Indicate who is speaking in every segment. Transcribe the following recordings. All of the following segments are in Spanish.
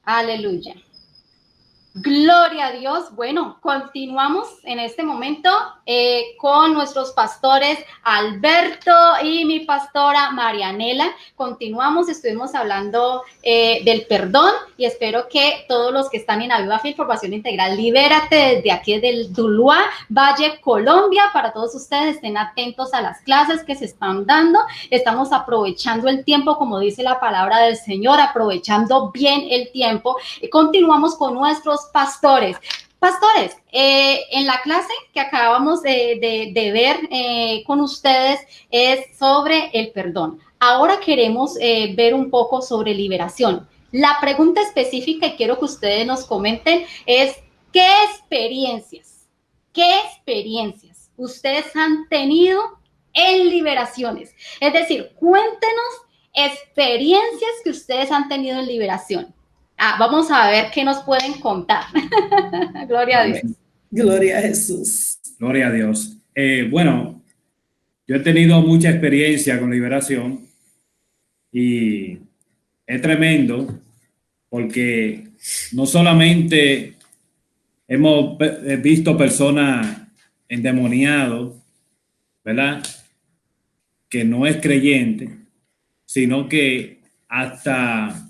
Speaker 1: Aleluya. Gloria a Dios. Bueno, continuamos en este momento con nuestros pastores Alberto y mi pastora Marianela. Continuamos, estuvimos hablando del perdón y espero que todos los que están en Aviva Fe Formación Integral, libérate desde aquí del Tuluá, Valle, Colombia, para todos ustedes estén atentos a las clases que se están dando. Estamos aprovechando el tiempo, como dice la palabra del Señor, aprovechando bien el tiempo. Continuamos con nuestros pastores. Pastores, en la clase que acabamos de ver con ustedes es sobre el perdón. Ahora queremos ver un poco sobre liberación. La pregunta específica y quiero que ustedes nos comenten es ¿qué experiencias ustedes han tenido en liberaciones? Es decir, cuéntenos experiencias que ustedes han tenido en liberación. Vamos a ver qué nos pueden contar. Gloria a Dios.
Speaker 2: Gloria a Jesús.
Speaker 3: Gloria a Dios. Bueno, yo he tenido mucha experiencia con liberación y es tremendo porque no solamente hemos visto personas endemoniadas, ¿verdad?, que no es creyente, sino que hasta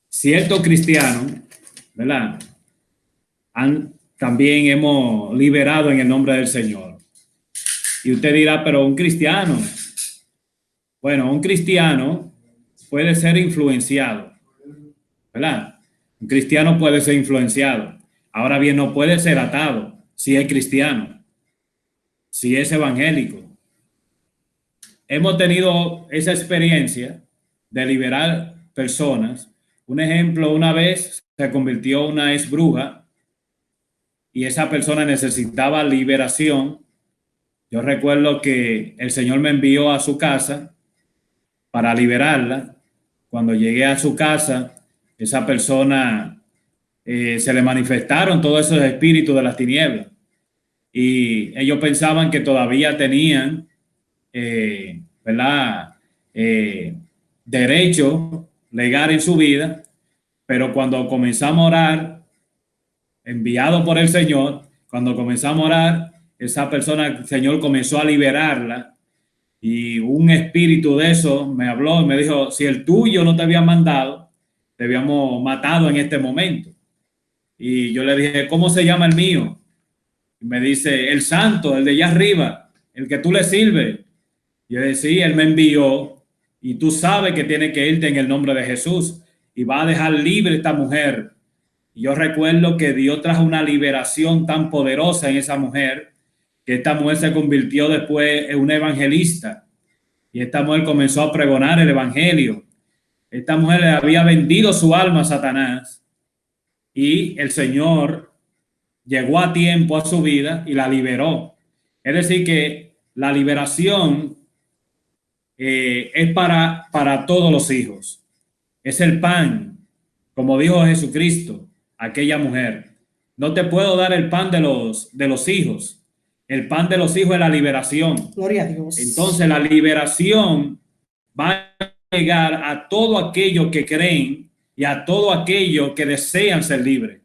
Speaker 3: ciertos cristianos, ¿verdad?, también hemos liberado en el nombre del Señor. Y usted dirá, pero un cristiano. Bueno, un cristiano puede ser influenciado, ¿verdad? Un cristiano puede ser influenciado. Ahora bien, no puede ser atado si es cristiano, si es evangélico. Hemos tenido esa experiencia de liberar personas. Un ejemplo, una vez se convirtió una ex bruja y esa persona necesitaba liberación. Yo recuerdo que el Señor me envió a su casa para liberarla. Cuando llegué a su casa, esa persona se le manifestaron todos esos espíritus de las tinieblas y ellos pensaban que todavía tenían ¿verdad?, derecho legal en su vida, pero cuando comenzamos a orar, enviado por el Señor, cuando comenzamos a orar, esa persona, el Señor comenzó a liberarla y un espíritu de eso me habló y me dijo, si el tuyo no te había mandado, te habíamos matado en este momento. Y yo le dije, ¿cómo se llama el mío? Y me dice, el santo, el de allá arriba, el que tú le sirves. Y yo le dije, sí, él me envió y tú sabes que tienes que irte en el nombre de Jesús y va a dejar libre esta mujer. Y yo recuerdo que Dios trajo una liberación tan poderosa en esa mujer, que esta mujer se convirtió después en una evangelista. Y esta mujer comenzó a pregonar el evangelio. Esta mujer le había vendido su alma a Satanás y el Señor llegó a tiempo a su vida y la liberó. Es decir, que la liberación es para todos los hijos. Es el pan, como dijo Jesucristo, aquella mujer. No te puedo dar el pan de los hijos. El pan de los hijos es la liberación.
Speaker 2: Gloria a Dios.
Speaker 3: Entonces la liberación va a llegar a todo aquello que creen y a todo aquello que desean ser libres.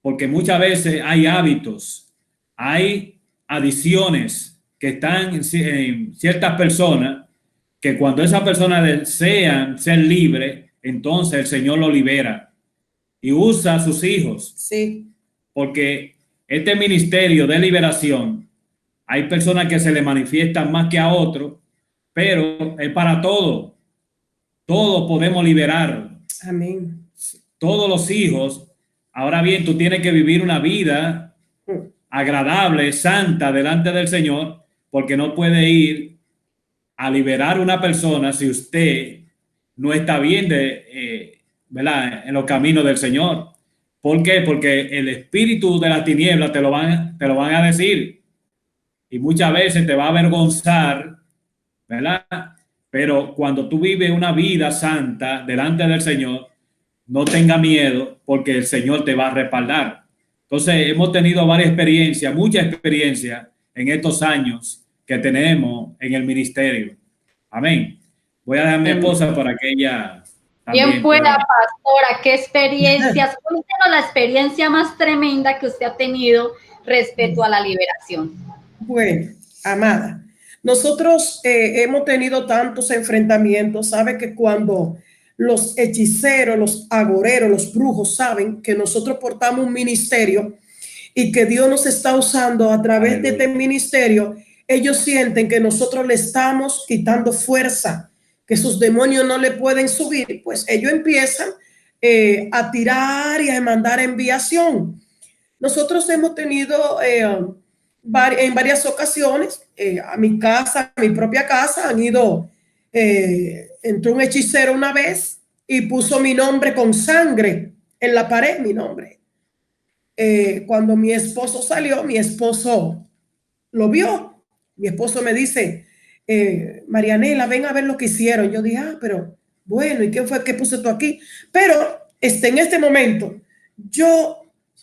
Speaker 3: Porque muchas veces hay hábitos, hay adicciones que están en ciertas personas, que cuando esas personas desean ser libres, entonces el Señor lo libera y usa a sus hijos.
Speaker 2: Sí.
Speaker 3: Porque este ministerio de liberación, hay personas que se le manifiestan más que a otros, pero es para todo. Todos podemos liberar.
Speaker 2: Amén.
Speaker 3: Todos los hijos. Ahora bien, tú tienes que vivir una vida agradable, santa, delante del Señor, porque no puede ir a liberar una persona si usted no está bien ¿verdad?, en los caminos del Señor. ¿Por qué? Porque el espíritu de la tiniebla te lo van a decir y muchas veces te va a avergonzar, ¿verdad? Pero cuando tú vives una vida santa delante del Señor, no tenga miedo porque el Señor te va a respaldar. Entonces hemos tenido varias experiencias, mucha experiencia en estos años que tenemos en el ministerio. Amén. Voy a dejar a mi esposa para que ella
Speaker 1: Bien fuera, pastora, qué experiencias. Cuéntenos la experiencia más tremenda que usted ha tenido respecto a la liberación.
Speaker 2: Bueno, amada, nosotros hemos tenido tantos enfrentamientos. Sabe que cuando los hechiceros, los agoreros, los brujos saben que nosotros portamos un ministerio y que Dios nos está usando a través de este ministerio, ellos sienten que nosotros le estamos quitando fuerza, que sus demonios no le pueden subir. Pues ellos empiezan a tirar y a mandar enviación. Nosotros hemos tenido en varias ocasiones a mi casa, a mi propia casa, han ido, entró un hechicero una vez y puso mi nombre con sangre en la pared, mi nombre. Cuando mi esposo salió, mi esposo lo vio. Mi esposo me dice, Marianela, ven a ver lo que hicieron. Yo dije, pero bueno, ¿y qué fue que puse tú aquí? Pero en este momento yo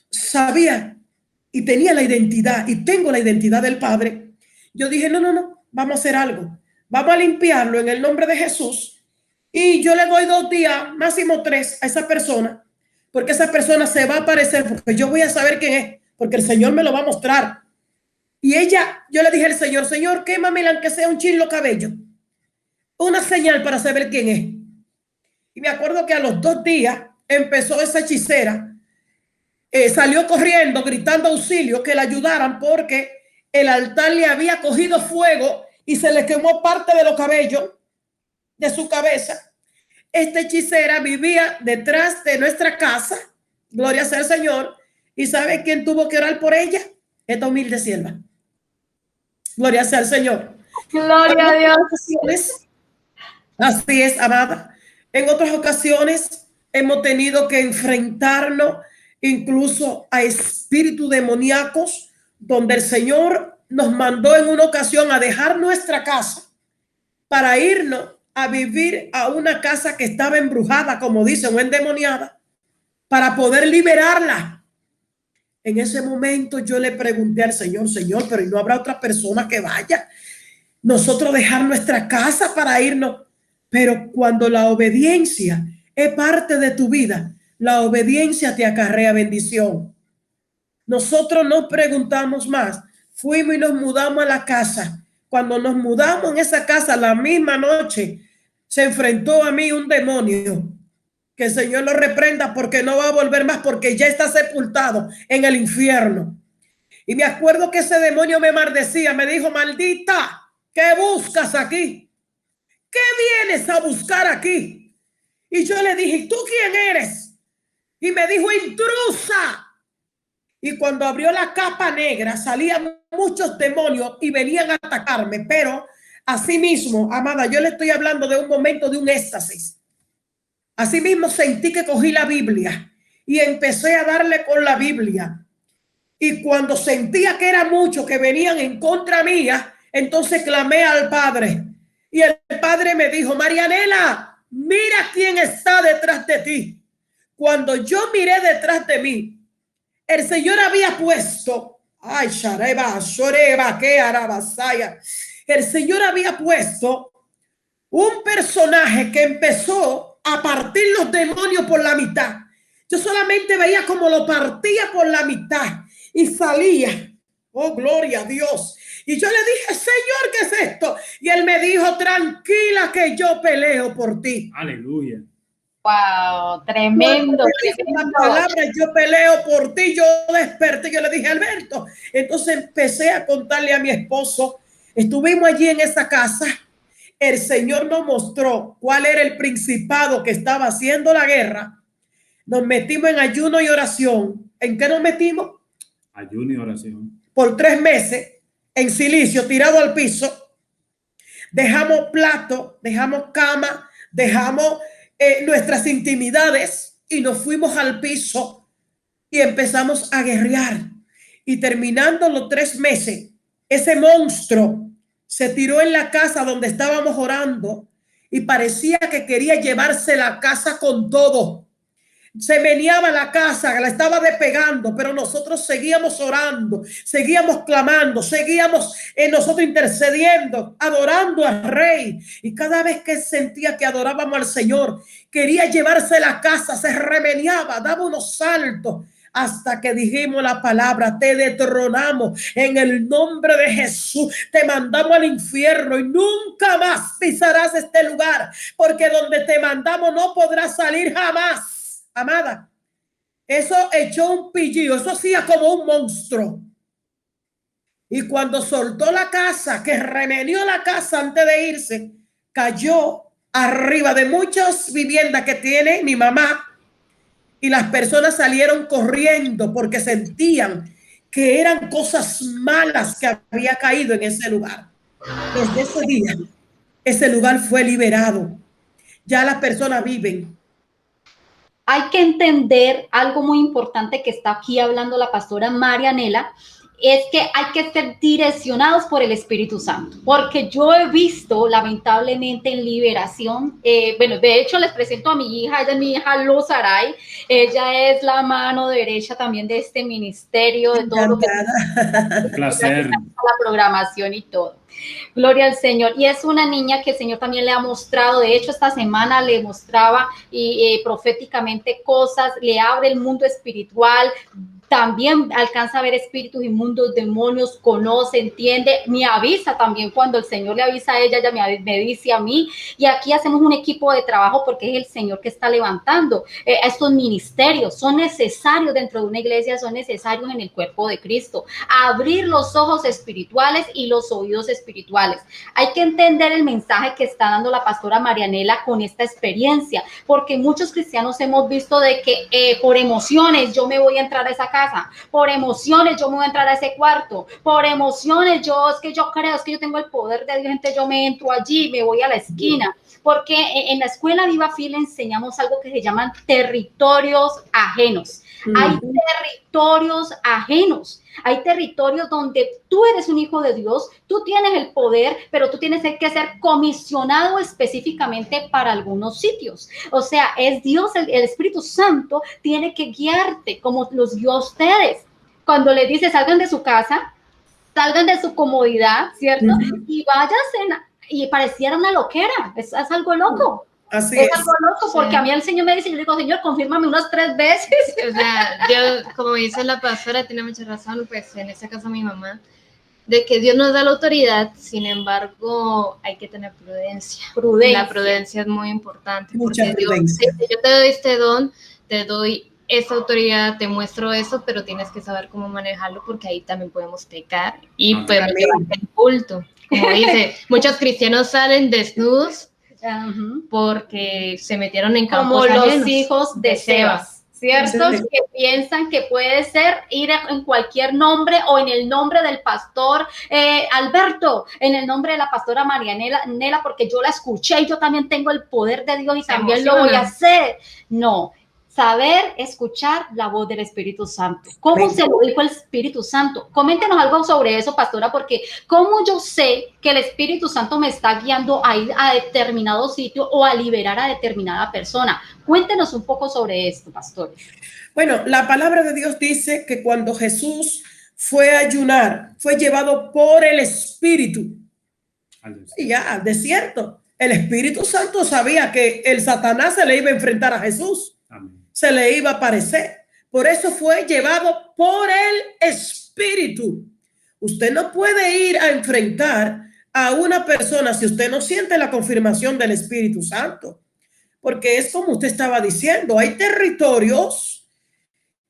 Speaker 2: sabía y tenía la identidad y tengo la identidad del Padre. Yo dije, no, vamos a hacer algo. Vamos a limpiarlo en el nombre de Jesús. Y yo le doy 2 días, máximo 3 a esa persona, porque esa persona se va a aparecer, porque yo voy a saber quién es, porque el Señor me lo va a mostrar. Y yo le dije al Señor, Señor, quémame aunque sea un chilo cabello, una señal para saber quién es. Y me acuerdo que a los 2 días empezó esa hechicera, salió corriendo, gritando auxilio, que la ayudaran, porque el altar le había cogido fuego y se le quemó parte de los cabellos de su cabeza. Esta hechicera vivía detrás de nuestra casa, gloria sea al Señor. ¿Y sabe quién tuvo que orar por ella? Esta humilde sierva. Gloria sea al Señor.
Speaker 1: Gloria a Dios.
Speaker 2: Así es, amada. En otras ocasiones hemos tenido que enfrentarnos incluso a espíritus demoníacos, donde el Señor nos mandó en una ocasión a dejar nuestra casa para irnos a vivir a una casa que estaba embrujada, como dicen, o endemoniada, para poder liberarla. En ese momento yo le pregunté al Señor, Señor, pero ¿no habrá otra persona que vaya? Nosotros dejar nuestra casa para irnos. Pero cuando la obediencia es parte de tu vida, la obediencia te acarrea bendición. Nosotros no preguntamos más. Fuimos y nos mudamos a la casa. Cuando nos mudamos en esa casa, la misma noche, se enfrentó a mí un demonio. Que el Señor lo reprenda, porque no va a volver más, porque ya está sepultado en el infierno. Y me acuerdo que ese demonio me maldecía, me dijo, maldita, ¿qué buscas aquí? ¿Qué vienes a buscar aquí? Y yo le dije, ¿tú quién eres? Y me dijo, intrusa. Y cuando abrió la capa negra, salían muchos demonios y venían a atacarme. Pero asimismo, amada, yo le estoy hablando de un momento de un éxtasis. Asimismo sentí que cogí la Biblia y empecé a darle con la Biblia. Y cuando sentía que era mucho que venían en contra mía, entonces clamé al Padre. Y el Padre me dijo, Marianela, mira quién está detrás de ti. Cuando yo miré detrás de mí, el Señor había puesto, el Señor había puesto un personaje que empezó a partir los demonios por la mitad. Yo solamente veía como lo partía por la mitad y salía. Oh, gloria a Dios. Y yo le dije, Señor, ¿qué es esto? Y él me dijo, tranquila que yo peleo por ti.
Speaker 3: Aleluya.
Speaker 1: Wow, tremendo.
Speaker 2: La palabra, yo peleo por ti. Yo desperté, yo le dije, Alberto. Entonces empecé a contarle a mi esposo. Estuvimos allí en esa casa. El Señor nos mostró cuál era el principado que estaba haciendo la guerra. Nos metimos en ayuno y oración. ¿En qué nos metimos?
Speaker 3: Ayuno y oración.
Speaker 2: Por 3 meses en silicio, tirado al piso. Dejamos plato, dejamos cama, dejamos nuestras intimidades y nos fuimos al piso y empezamos a guerrear. Y terminando los 3 meses, ese monstruo se tiró en la casa donde estábamos orando y parecía que quería llevarse la casa con todo. se meneaba la casa, la estaba despegando, pero nosotros seguíamos orando, seguíamos clamando, seguíamos nosotros intercediendo, adorando al Rey. Y cada vez que sentía que adorábamos al Señor, quería llevarse la casa, se remeneaba, daba unos saltos, hasta que dijimos la palabra: te detronamos en el nombre de Jesús, te mandamos al infierno y nunca más pisarás este lugar, porque donde te mandamos no podrás salir jamás. Amada, eso echó un pillido, eso hacía como un monstruo. Y cuando soltó la casa, que remenió la casa antes de irse, cayó arriba de muchas viviendas que tiene mi mamá. Y las personas salieron corriendo porque sentían que eran cosas malas que había caído en ese lugar. Desde ese día, ese lugar fue liberado. Ya las personas viven.
Speaker 1: Hay que entender algo muy importante que está aquí hablando la pastora Marianela, es que hay que ser direccionados por el Espíritu Santo, porque yo he visto lamentablemente en liberación, bueno, de hecho les presento a mi hija, ella es mi hija Luz Aray, ella es la mano derecha también de este ministerio, de todo lo que
Speaker 3: un placer,
Speaker 1: la programación y todo. Gloria al Señor. Y es una niña que el Señor también le ha mostrado, de hecho esta semana le mostraba proféticamente cosas, le abre el mundo espiritual, también alcanza a ver espíritus inmundos, demonios, conoce, entiende, me avisa también cuando el Señor le avisa a ella, ella me dice a mí, y aquí hacemos un equipo de trabajo porque es el Señor que está levantando estos ministerios, son necesarios dentro de una iglesia, son necesarios en el cuerpo de Cristo, abrir los ojos espirituales y los oídos espirituales. Hay que entender el mensaje que está dando la pastora Marianela con esta experiencia, porque muchos cristianos hemos visto de que por emociones yo me voy a entrar a esa casa, por emociones yo me voy a entrar a ese cuarto, por emociones es que yo creo, es que yo tengo el poder de Dios, entonces yo me entro allí, me voy a la esquina, porque en la escuela Viva Fiel enseñamos algo que se llaman territorios ajenos. Hay territorios ajenos. Hay territorios donde tú eres un hijo de Dios, tú tienes el poder, pero tú tienes que ser comisionado específicamente para algunos sitios. O sea, es Dios, el Espíritu Santo tiene que guiarte como los guió a ustedes. Cuando les dice salgan de su casa, salgan de su comodidad, ¿cierto? Y váyanse, y pareciera una loquera, es algo loco.
Speaker 2: Así
Speaker 1: es algo loco, porque a mí el Señor me dice, yo digo, Señor, confírmame unas 3 veces.
Speaker 4: O sea, yo, como dice la pastora, tiene mucha razón, pues en este caso mi mamá, de que Dios nos da la autoridad, sin embargo, hay que tener prudencia. La prudencia es muy importante.
Speaker 2: Mucha
Speaker 4: porque
Speaker 2: prudencia.
Speaker 4: Dios, yo te doy este don, te doy esa autoridad, te muestro eso, pero tienes que saber cómo manejarlo, porque ahí también podemos pecar y podemos llevar el culto. Como dice, muchos cristianos salen desnudos porque se metieron en campos
Speaker 1: como
Speaker 4: ajenos,
Speaker 1: los hijos de Sebas, ¿cierto? Que piensan que puede ser ir en cualquier nombre o en el nombre del pastor Alberto, en el nombre de la pastora Marianela, porque yo la escuché y yo también tengo el poder de Dios y también lo voy a hacer. No. Saber escuchar la voz del Espíritu Santo. ¿Cómo se lo dijo el Espíritu Santo? Coméntenos algo sobre eso, pastora, porque ¿cómo yo sé que el Espíritu Santo me está guiando a ir a determinado sitio o a liberar a determinada persona? Cuéntenos un poco sobre esto, pastor.
Speaker 2: Bueno, la palabra de Dios dice que cuando Jesús fue a ayunar, fue llevado por el Espíritu y ya al desierto. El Espíritu Santo sabía que el Satanás se le iba a enfrentar a Jesús. Amén. Se le iba a aparecer. Por eso fue llevado por el Espíritu. Usted no puede ir a enfrentar a una persona si usted no siente la confirmación del Espíritu Santo. Porque es como usted estaba diciendo, hay territorios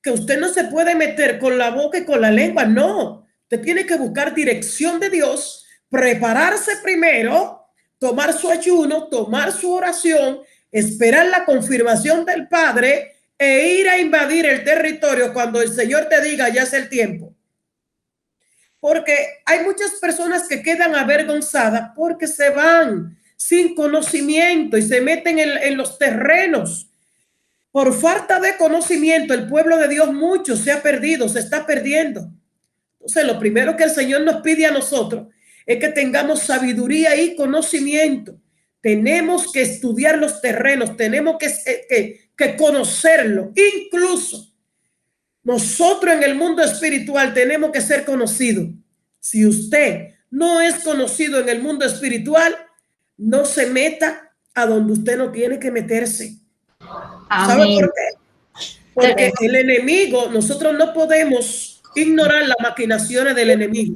Speaker 2: que usted no se puede meter con la boca y con la lengua. No, usted tiene que buscar dirección de Dios, prepararse primero, tomar su ayuno, tomar su oración, esperar la confirmación del Padre e ir a invadir el territorio cuando el Señor te diga ya es el tiempo. Porque hay muchas personas que quedan avergonzadas porque se van sin conocimiento y se meten en los terrenos. Por falta de conocimiento, el pueblo de Dios mucho se ha perdido, se está perdiendo. Entonces, lo primero que el Señor nos pide a nosotros es que tengamos sabiduría y conocimiento. Tenemos que estudiar los terrenos, tenemos que que conocerlo. Incluso nosotros en el mundo espiritual tenemos que ser conocidos. Si usted no es conocido en el mundo espiritual, no se meta a donde usted no tiene que meterse. ¿Sabe por qué? Porque el enemigo, nosotros no podemos ignorar las maquinaciones del enemigo.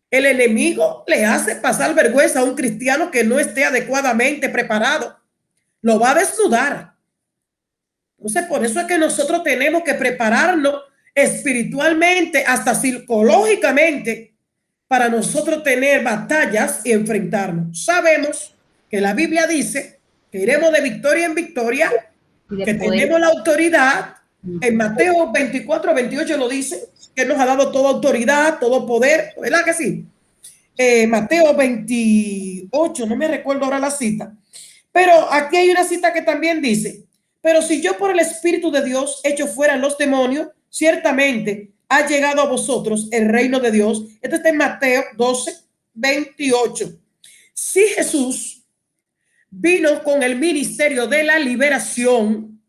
Speaker 2: El enemigo le hace pasar vergüenza a un cristiano que no esté adecuadamente preparado. Lo va a desnudar. Entonces, por eso es que nosotros tenemos que prepararnos espiritualmente, hasta psicológicamente, para nosotros tener batallas y enfrentarnos. Sabemos que la Biblia dice que iremos de victoria en victoria, que tenemos la autoridad. En Mateo 24, 28 lo dice, que nos ha dado toda autoridad, todo poder, ¿verdad que sí? Mateo 28, no me recuerdo ahora la cita, pero aquí hay una cita que también dice: pero si yo por el Espíritu de Dios echo fuera los demonios, ciertamente ha llegado a vosotros el reino de Dios. Esto está en Mateo 12, 28. Si Jesús vino con el ministerio de la liberación,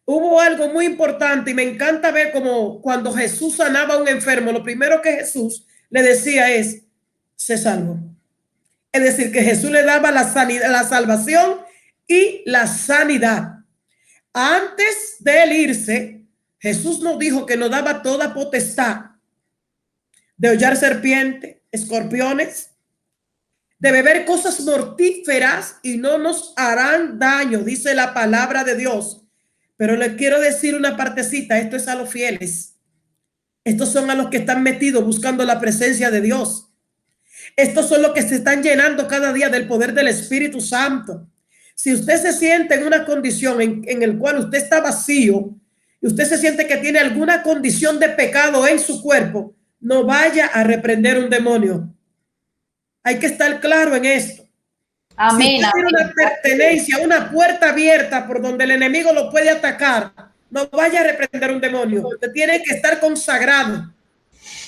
Speaker 2: hubo algo muy importante, y me encanta ver como cuando Jesús sanaba a un enfermo, lo primero que Jesús le decía es: se salvó. Es decir, que Jesús le daba la sanidad, la salvación y la sanidad. Antes de él irse, Jesús nos dijo que nos daba toda potestad de hollar serpientes, escorpiones, de beber cosas mortíferas y no nos harán daño, dice la palabra de Dios. Pero les quiero decir una partecita: esto es a los fieles. Estos son a los que están metidos buscando la presencia de Dios. Estos son los que se están llenando cada día del poder del Espíritu Santo. Si usted se siente en una condición en el cual usted está vacío y usted se siente que tiene alguna condición de pecado en su cuerpo, no vaya a reprender un demonio. Hay que estar claro en esto.
Speaker 1: Amén.
Speaker 2: Si usted tiene una pertenencia, una puerta abierta por donde el enemigo lo puede atacar, no vaya a reprender un demonio. Usted tiene que estar consagrado,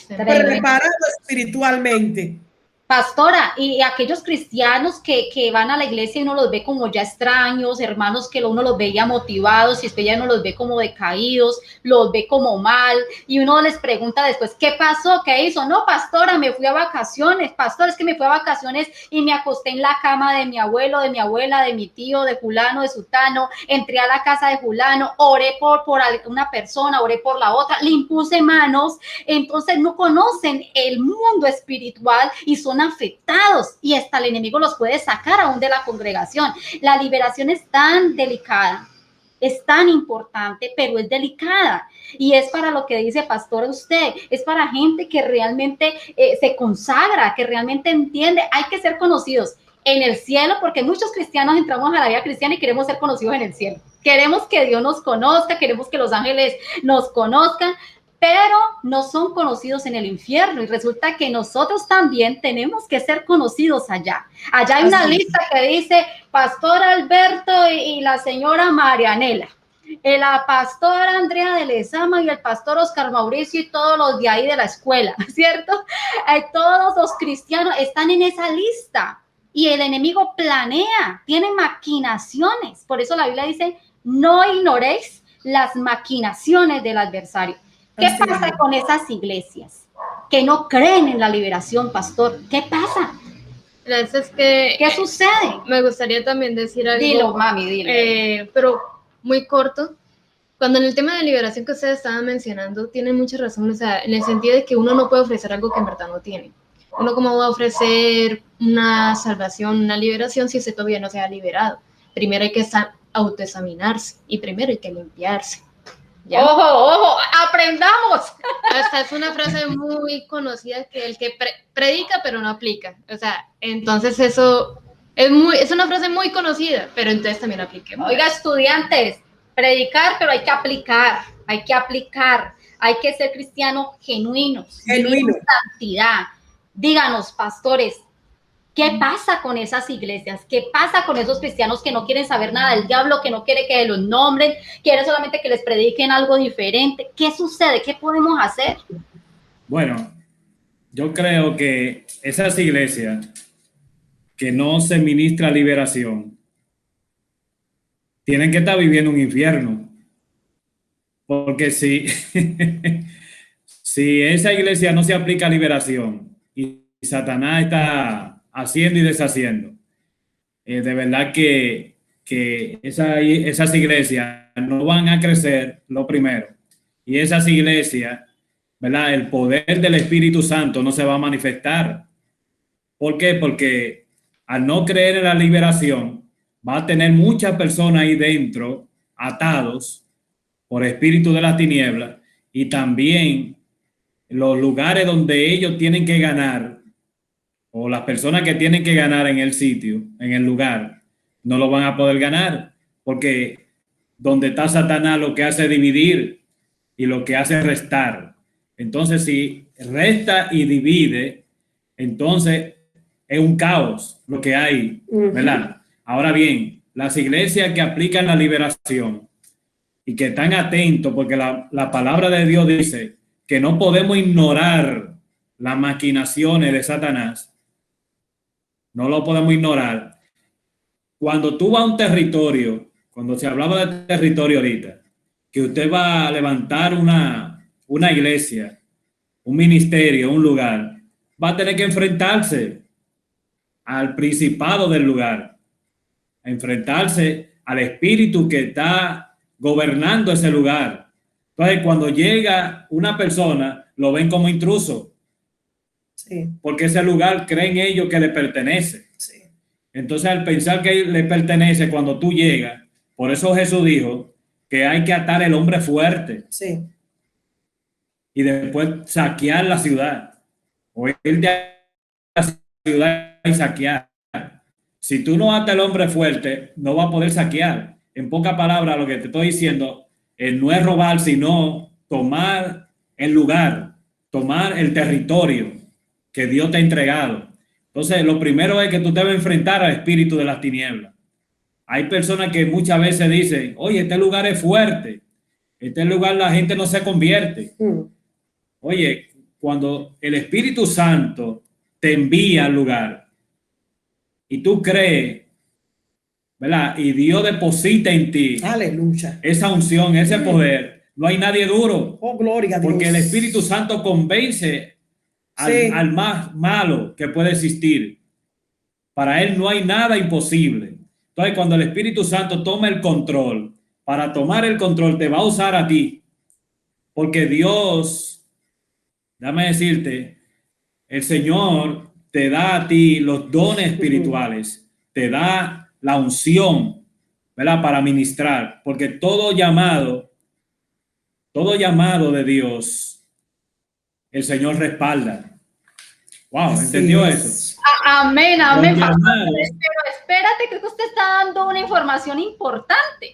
Speaker 2: preparado espiritualmente.
Speaker 1: Pastora, y aquellos cristianos que van a la iglesia y uno los ve como ya extraños, hermanos que uno los ve ya motivados, y usted ya no los ve como decaídos, los ve como mal, y uno les pregunta después: ¿qué pasó? ¿Qué hizo? No, pastora, me fui a vacaciones. Pastor, es que me fui a vacaciones y me acosté en la cama de mi abuelo, de mi abuela, de mi tío, de fulano, de sutano, entré a la casa de fulano, oré por una persona, oré por la otra, le impuse manos. Entonces no conocen el mundo espiritual y son afectados, y hasta el enemigo los puede sacar aún de la congregación. La liberación es tan delicada, es tan importante, pero es delicada, y es para lo que dice pastor usted, es para gente que realmente se consagra, que realmente entiende. Hay que ser conocidos en el cielo, porque muchos cristianos entramos a la vida cristiana y queremos ser conocidos en el cielo. Queremos que Dios nos conozca, queremos que los ángeles nos conozcan, pero no son conocidos en el infierno, y resulta que nosotros también tenemos que ser conocidos allá. Allá hay una lista que dice Pastor Alberto y la señora Marianela, la pastora Andrea de Lezama y el pastor Oscar Mauricio y todos los de ahí de la escuela, ¿cierto? Todos los cristianos están en esa lista, y el enemigo planea, tiene maquinaciones. Por eso la Biblia dice: no ignoréis las maquinaciones del adversario. ¿Qué pasa con esas iglesias que no creen en la liberación, pastor? ¿Qué pasa?
Speaker 4: Es que,
Speaker 1: ¿qué sucede?
Speaker 4: Me gustaría también decir algo.
Speaker 1: Dilo, mami, dilo.
Speaker 4: Pero muy corto. Cuando en el tema de liberación que ustedes estaban mencionando, tienen mucha razón, o sea, en el sentido de que uno no puede ofrecer algo que en verdad no tiene. Uno, ¿cómo va a ofrecer una salvación, una liberación, si usted todavía no se ha liberado? Primero hay que autoexaminarse, y primero hay que limpiarse. ¿Ya?
Speaker 1: Ojo, ojo, aprendamos.
Speaker 4: Esta es una frase muy conocida, que el que predica pero no aplica. O sea, entonces eso es una frase muy conocida, pero entonces también apliquemos.
Speaker 1: Oiga, estudiantes, predicar, pero hay que aplicar, hay que ser cristianos genuinos,
Speaker 2: Genuino.
Speaker 1: Santidad. Díganos, pastores, ¿qué pasa con esas iglesias? ¿Qué pasa con esos cristianos que no quieren saber nada del diablo, que no quiere que los nombren, quiere solamente que les prediquen algo diferente? ¿Qué sucede? ¿Qué podemos hacer?
Speaker 3: Bueno, yo creo que esas iglesias que no se ministra liberación, tienen que estar viviendo un infierno. Porque si, si esa iglesia no se aplica a liberación y Satanás está haciendo y deshaciendo, de verdad que esas iglesias no van a crecer, lo primero. Y esas iglesias, ¿verdad? El poder del Espíritu Santo no se va a manifestar. ¿Por qué? Porque al no creer en la liberación, va a tener muchas personas ahí dentro atados por espíritu de las tinieblas, y también los lugares donde ellos tienen que ganar, o las personas que tienen que ganar en el sitio, en el lugar, no lo van a poder ganar, porque donde está Satanás lo que hace es dividir y lo que hace es restar. Entonces, si resta y divide, entonces es un caos lo que hay, ¿verdad? Ahora bien, las iglesias que aplican la liberación y que están atentos, porque la palabra de Dios dice que no podemos ignorar las maquinaciones de Satanás, no lo podemos ignorar. Cuando tú vas a un territorio, cuando se hablaba de territorio ahorita, que usted va a levantar una iglesia, un ministerio, un lugar, va a tener que enfrentarse al principado del lugar, a enfrentarse al espíritu que está gobernando ese lugar. Entonces, cuando llega una persona, lo ven como intruso. Sí. Porque ese lugar creen ellos que le pertenece. Sí. Entonces, al pensar que le pertenece, cuando tú llegas, por eso Jesús dijo que hay que atar el hombre fuerte. Sí. Y después saquear la ciudad. O irte a la ciudad y saquear. Si tú no atas el hombre fuerte, no va a poder saquear. En pocas palabras, lo que te estoy diciendo no es robar, sino tomar el lugar, tomar el territorio que Dios te ha entregado. Entonces, lo primero es que tú debes enfrentar al espíritu de las tinieblas. Hay personas que muchas veces dicen, oye, este lugar es fuerte, este lugar la gente no se convierte. Oye, cuando el Espíritu Santo te envía al lugar y tú crees, ¿verdad? Y Dios deposita en ti, aleluya, esa unción, ese poder, no hay nadie duro. Oh, gloria a Dios. Porque el Espíritu Santo convence al más malo que puede existir. Para él no hay nada imposible. Entonces, cuando el Espíritu Santo toma el control, para tomar el control te va a usar a ti. Porque Dios, déjame decirte, el Señor te da a ti los dones espirituales, te da la unción, ¿verdad? Para ministrar, porque todo llamado de Dios, el Señor respalda. Wow, ¿entendió eso?
Speaker 1: Amén, amén. Pero espérate, que usted está dando una información importante.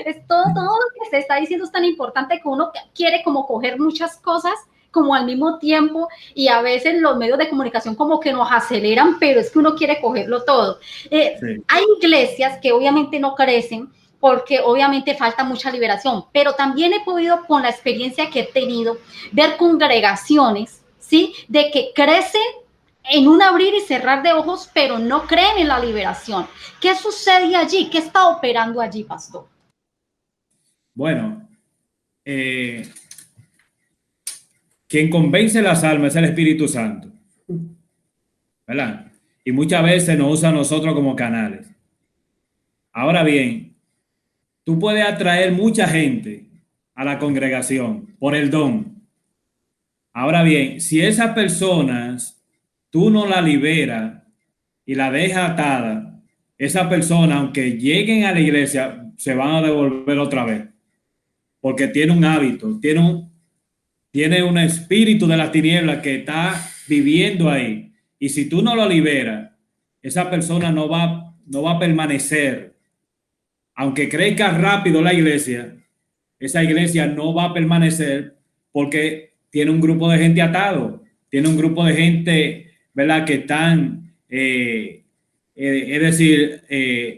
Speaker 1: Es todo lo que se está diciendo es tan importante que uno quiere como coger muchas cosas como al mismo tiempo, y a veces los medios de comunicación como que nos aceleran, pero es que uno quiere cogerlo todo. Hay iglesias que obviamente no crecen porque obviamente falta mucha liberación, pero también he podido, con la experiencia que he tenido, ver congregaciones, ¿sí?, de que crecen en un abrir y cerrar de ojos, pero no creen en la liberación. ¿Qué sucede allí? ¿Qué está operando allí, pastor?
Speaker 3: Bueno, quien convence las almas es el Espíritu Santo, ¿verdad? Y muchas veces nos usa a nosotros como canales. Ahora bien, tú puedes atraer mucha gente a la congregación por el don. Ahora bien, si esas personas tú no la liberas y la dejas atada, esa persona, aunque lleguen a la iglesia, se van a devolver otra vez. Porque tiene un hábito, tiene un espíritu de las tinieblas que está viviendo ahí. Y si tú no lo liberas, esa persona no va a permanecer. Aunque crezca rápido la iglesia, esa iglesia no va a permanecer porque tiene un grupo de gente atado. Tiene un grupo de gente, ¿verdad?, que están, es decir,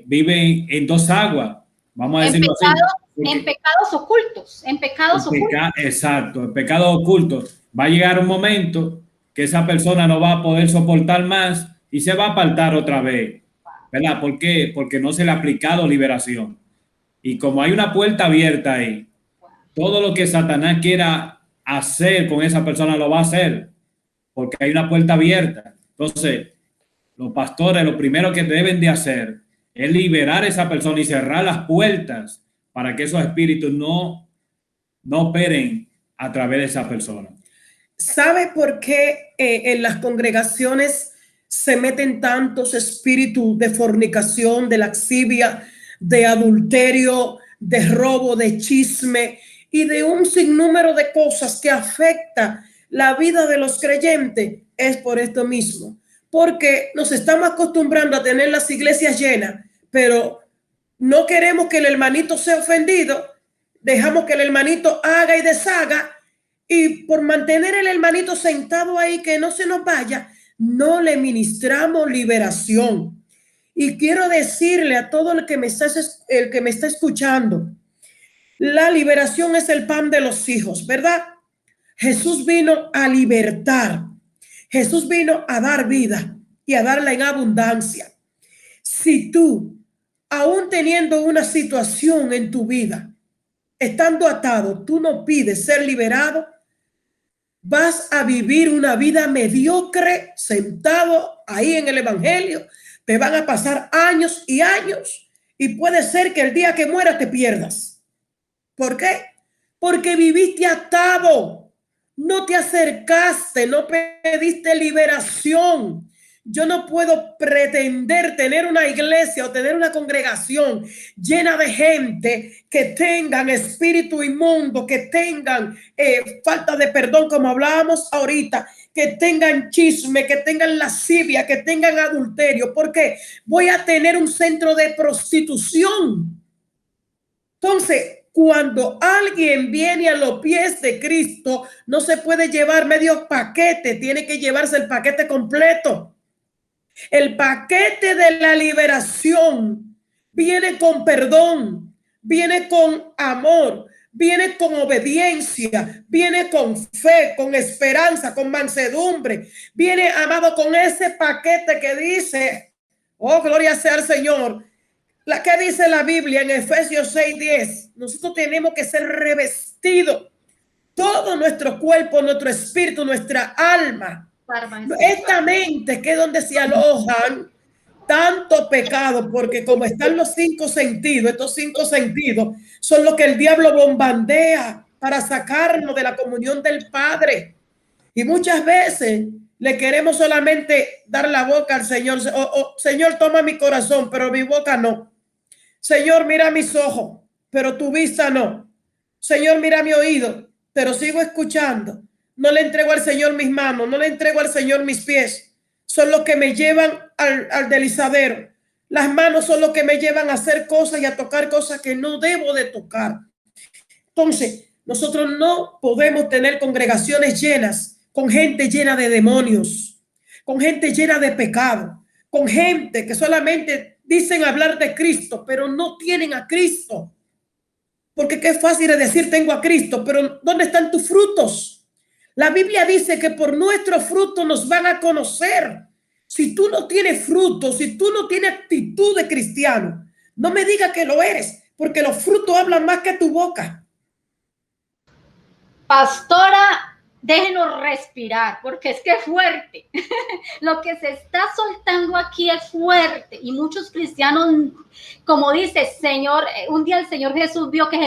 Speaker 3: viven en dos aguas. Vamos a decirlo así.
Speaker 1: En pecados ocultos, en pecados ocultos.
Speaker 3: Exacto, en pecados ocultos. Va a llegar un momento que esa persona no va a poder soportar más y se va a apartar otra vez, ¿verdad? ¿Por qué? Porque no se le ha aplicado liberación. Y como hay una puerta abierta ahí, todo lo que Satanás quiera hacer con esa persona lo va a hacer, porque hay una puerta abierta. Entonces, los pastores lo primero que deben de hacer es liberar a esa persona y cerrar las puertas para que esos espíritus no operen a través de esa persona.
Speaker 2: ¿Sabe por qué en las congregaciones se meten tantos espíritus de fornicación, de laxivia, de adulterio, de robo, de chisme y de un sinnúmero de cosas que afecta la vida de los creyentes? Es por esto mismo, porque nos estamos acostumbrando a tener las iglesias llenas, pero no queremos que el hermanito sea ofendido, dejamos que el hermanito haga y deshaga, y por mantener el hermanito sentado ahí, que no se nos vaya, no le ministramos liberación. Y quiero decirle a todo el que me está escuchando, la liberación es el pan de los hijos, ¿verdad? Jesús vino a libertar. Jesús vino a dar vida y a darla en abundancia. Si tú, aún teniendo una situación en tu vida, estando atado, tú no pides ser liberado, vas a vivir una vida mediocre sentado ahí en el evangelio. Te van a pasar años y años y puede ser que el día que mueras te pierdas. ¿Por qué? Porque viviste atado, no te acercaste, no pediste liberación. Yo no puedo pretender tener una iglesia o tener una congregación llena de gente que tengan espíritu inmundo, que tengan falta de perdón, como hablábamos ahorita, que tengan chisme, que tengan lascivia, que tengan adulterio, porque voy a tener un centro de prostitución. Entonces, cuando alguien viene a los pies de Cristo, no se puede llevar medio paquete, tiene que llevarse el paquete completo. El paquete de la liberación viene con perdón, viene con amor, viene con obediencia, viene con fe, con esperanza, con mansedumbre, viene, amado, con ese paquete que dice, oh, gloria sea al Señor. La que dice la Biblia en Efesios 6:10, nosotros tenemos que ser revestidos, todo nuestro cuerpo, nuestro espíritu, nuestra alma, esta mente, que es donde se alojan tanto pecado, porque como están los 5 sentidos, estos 5 sentidos son los que el diablo bombardea para sacarnos de la comunión del Padre. Y muchas veces le queremos solamente dar la boca al Señor. Señor, toma mi corazón, pero mi boca no. Señor, mira mis ojos, pero tu vista no. Señor, mira mi oído, pero sigo escuchando. No le entrego al Señor mis manos, no le entrego al Señor mis pies. Son los que me llevan al deslizadero. Las manos son los que me llevan a hacer cosas y a tocar cosas que no debo de tocar. Entonces, nosotros no podemos tener congregaciones llenas, con gente llena de demonios, con gente llena de pecado, con gente que solamente dicen hablar de Cristo, pero no tienen a Cristo. Porque qué fácil es decir tengo a Cristo, pero ¿dónde están tus frutos? La Biblia dice que por nuestros frutos nos van a conocer. Si tú no tienes frutos, si tú no tienes actitud de cristiano, no me digas que lo eres, porque los frutos hablan más que tu boca.
Speaker 1: Pastora, déjenos respirar, porque es que es fuerte. Lo que se está soltando aquí es fuerte. Y muchos cristianos, como dice, Señor, un día el Señor Jesús vio que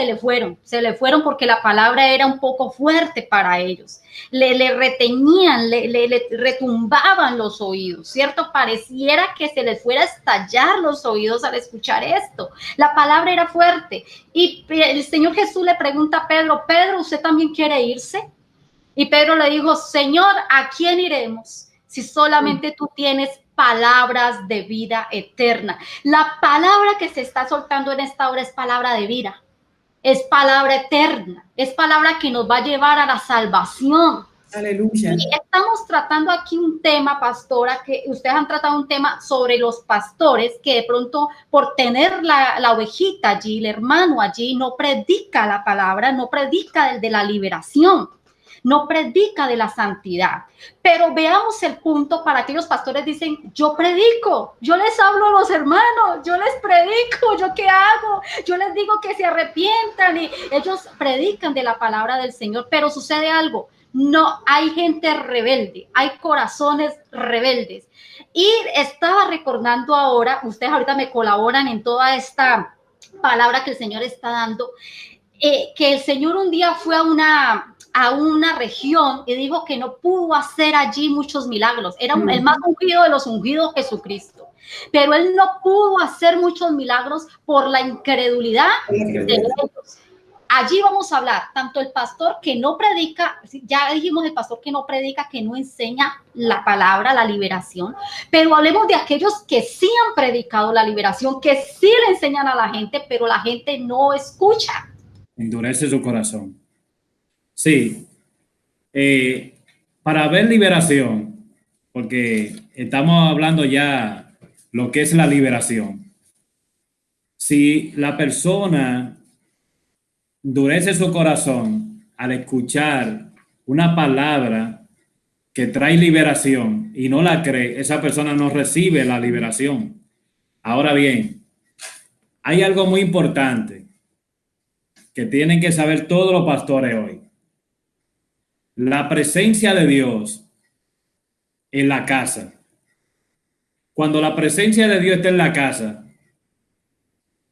Speaker 1: se le fueron porque la palabra era un poco fuerte para ellos. Le retenían, le retumbaban los oídos, ¿cierto? Pareciera que se les fuera a estallar los oídos al escuchar esto. La palabra era fuerte. Y el Señor Jesús le pregunta a Pedro, Pedro, ¿usted también quiere irse? Y Pedro le dijo, Señor, ¿a quién iremos si solamente tú tienes palabras de vida eterna? La palabra que se está soltando en esta hora es palabra de vida, es palabra eterna, es palabra que nos va a llevar a la salvación.
Speaker 2: Aleluya.
Speaker 1: Y estamos tratando aquí un tema, pastora, que ustedes han tratado un tema sobre los pastores que de pronto por tener la ovejita allí, el hermano allí, no predica la palabra, no predica el de la liberación. no predica de la santidad. Pero veamos el punto para aquellos pastores dicen, yo predico, yo les hablo a los hermanos, yo les predico, ¿yo qué hago? Yo les digo que se arrepientan y ellos predican de la palabra del Señor, pero sucede algo. No, hay gente rebelde, hay corazones rebeldes. Y estaba recordando ahora, ustedes ahorita me colaboran en toda esta palabra que el Señor está dando, que el Señor un día fue a una región y dijo que no pudo hacer allí muchos milagros. Era el más ungido de los ungidos, Jesucristo. Pero él no pudo hacer muchos milagros por la incredulidad de ellos. Allí vamos a hablar, tanto el pastor que no predica, ya dijimos el pastor que no predica, que no enseña la palabra, la liberación, pero hablemos de aquellos que sí han predicado la liberación, que sí le enseñan a la gente, pero la gente no escucha.
Speaker 3: Endurece su corazón. Sí, para ver liberación, porque estamos hablando ya lo que es la liberación. Si la persona endurece su corazón al escuchar una palabra que trae liberación y no la cree, esa persona no recibe la liberación. Ahora bien, hay algo muy importante que tienen que saber todos los pastores hoy. La presencia de Dios en la casa. Cuando la presencia de Dios está en la casa,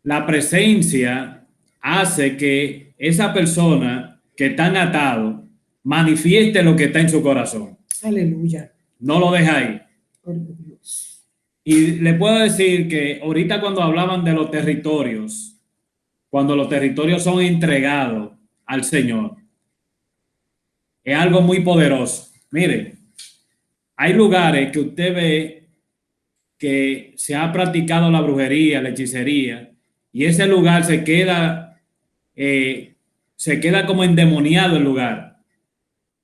Speaker 3: la presencia hace que esa persona que está atado manifieste lo que está en su corazón.
Speaker 2: Aleluya.
Speaker 3: No lo deja ahí. Y le puedo decir que ahorita cuando hablaban de los territorios, cuando los territorios son entregados al Señor, es algo muy poderoso. Mire, hay lugares que usted ve que se ha practicado la brujería, la hechicería, y ese lugar se queda como endemoniado el lugar.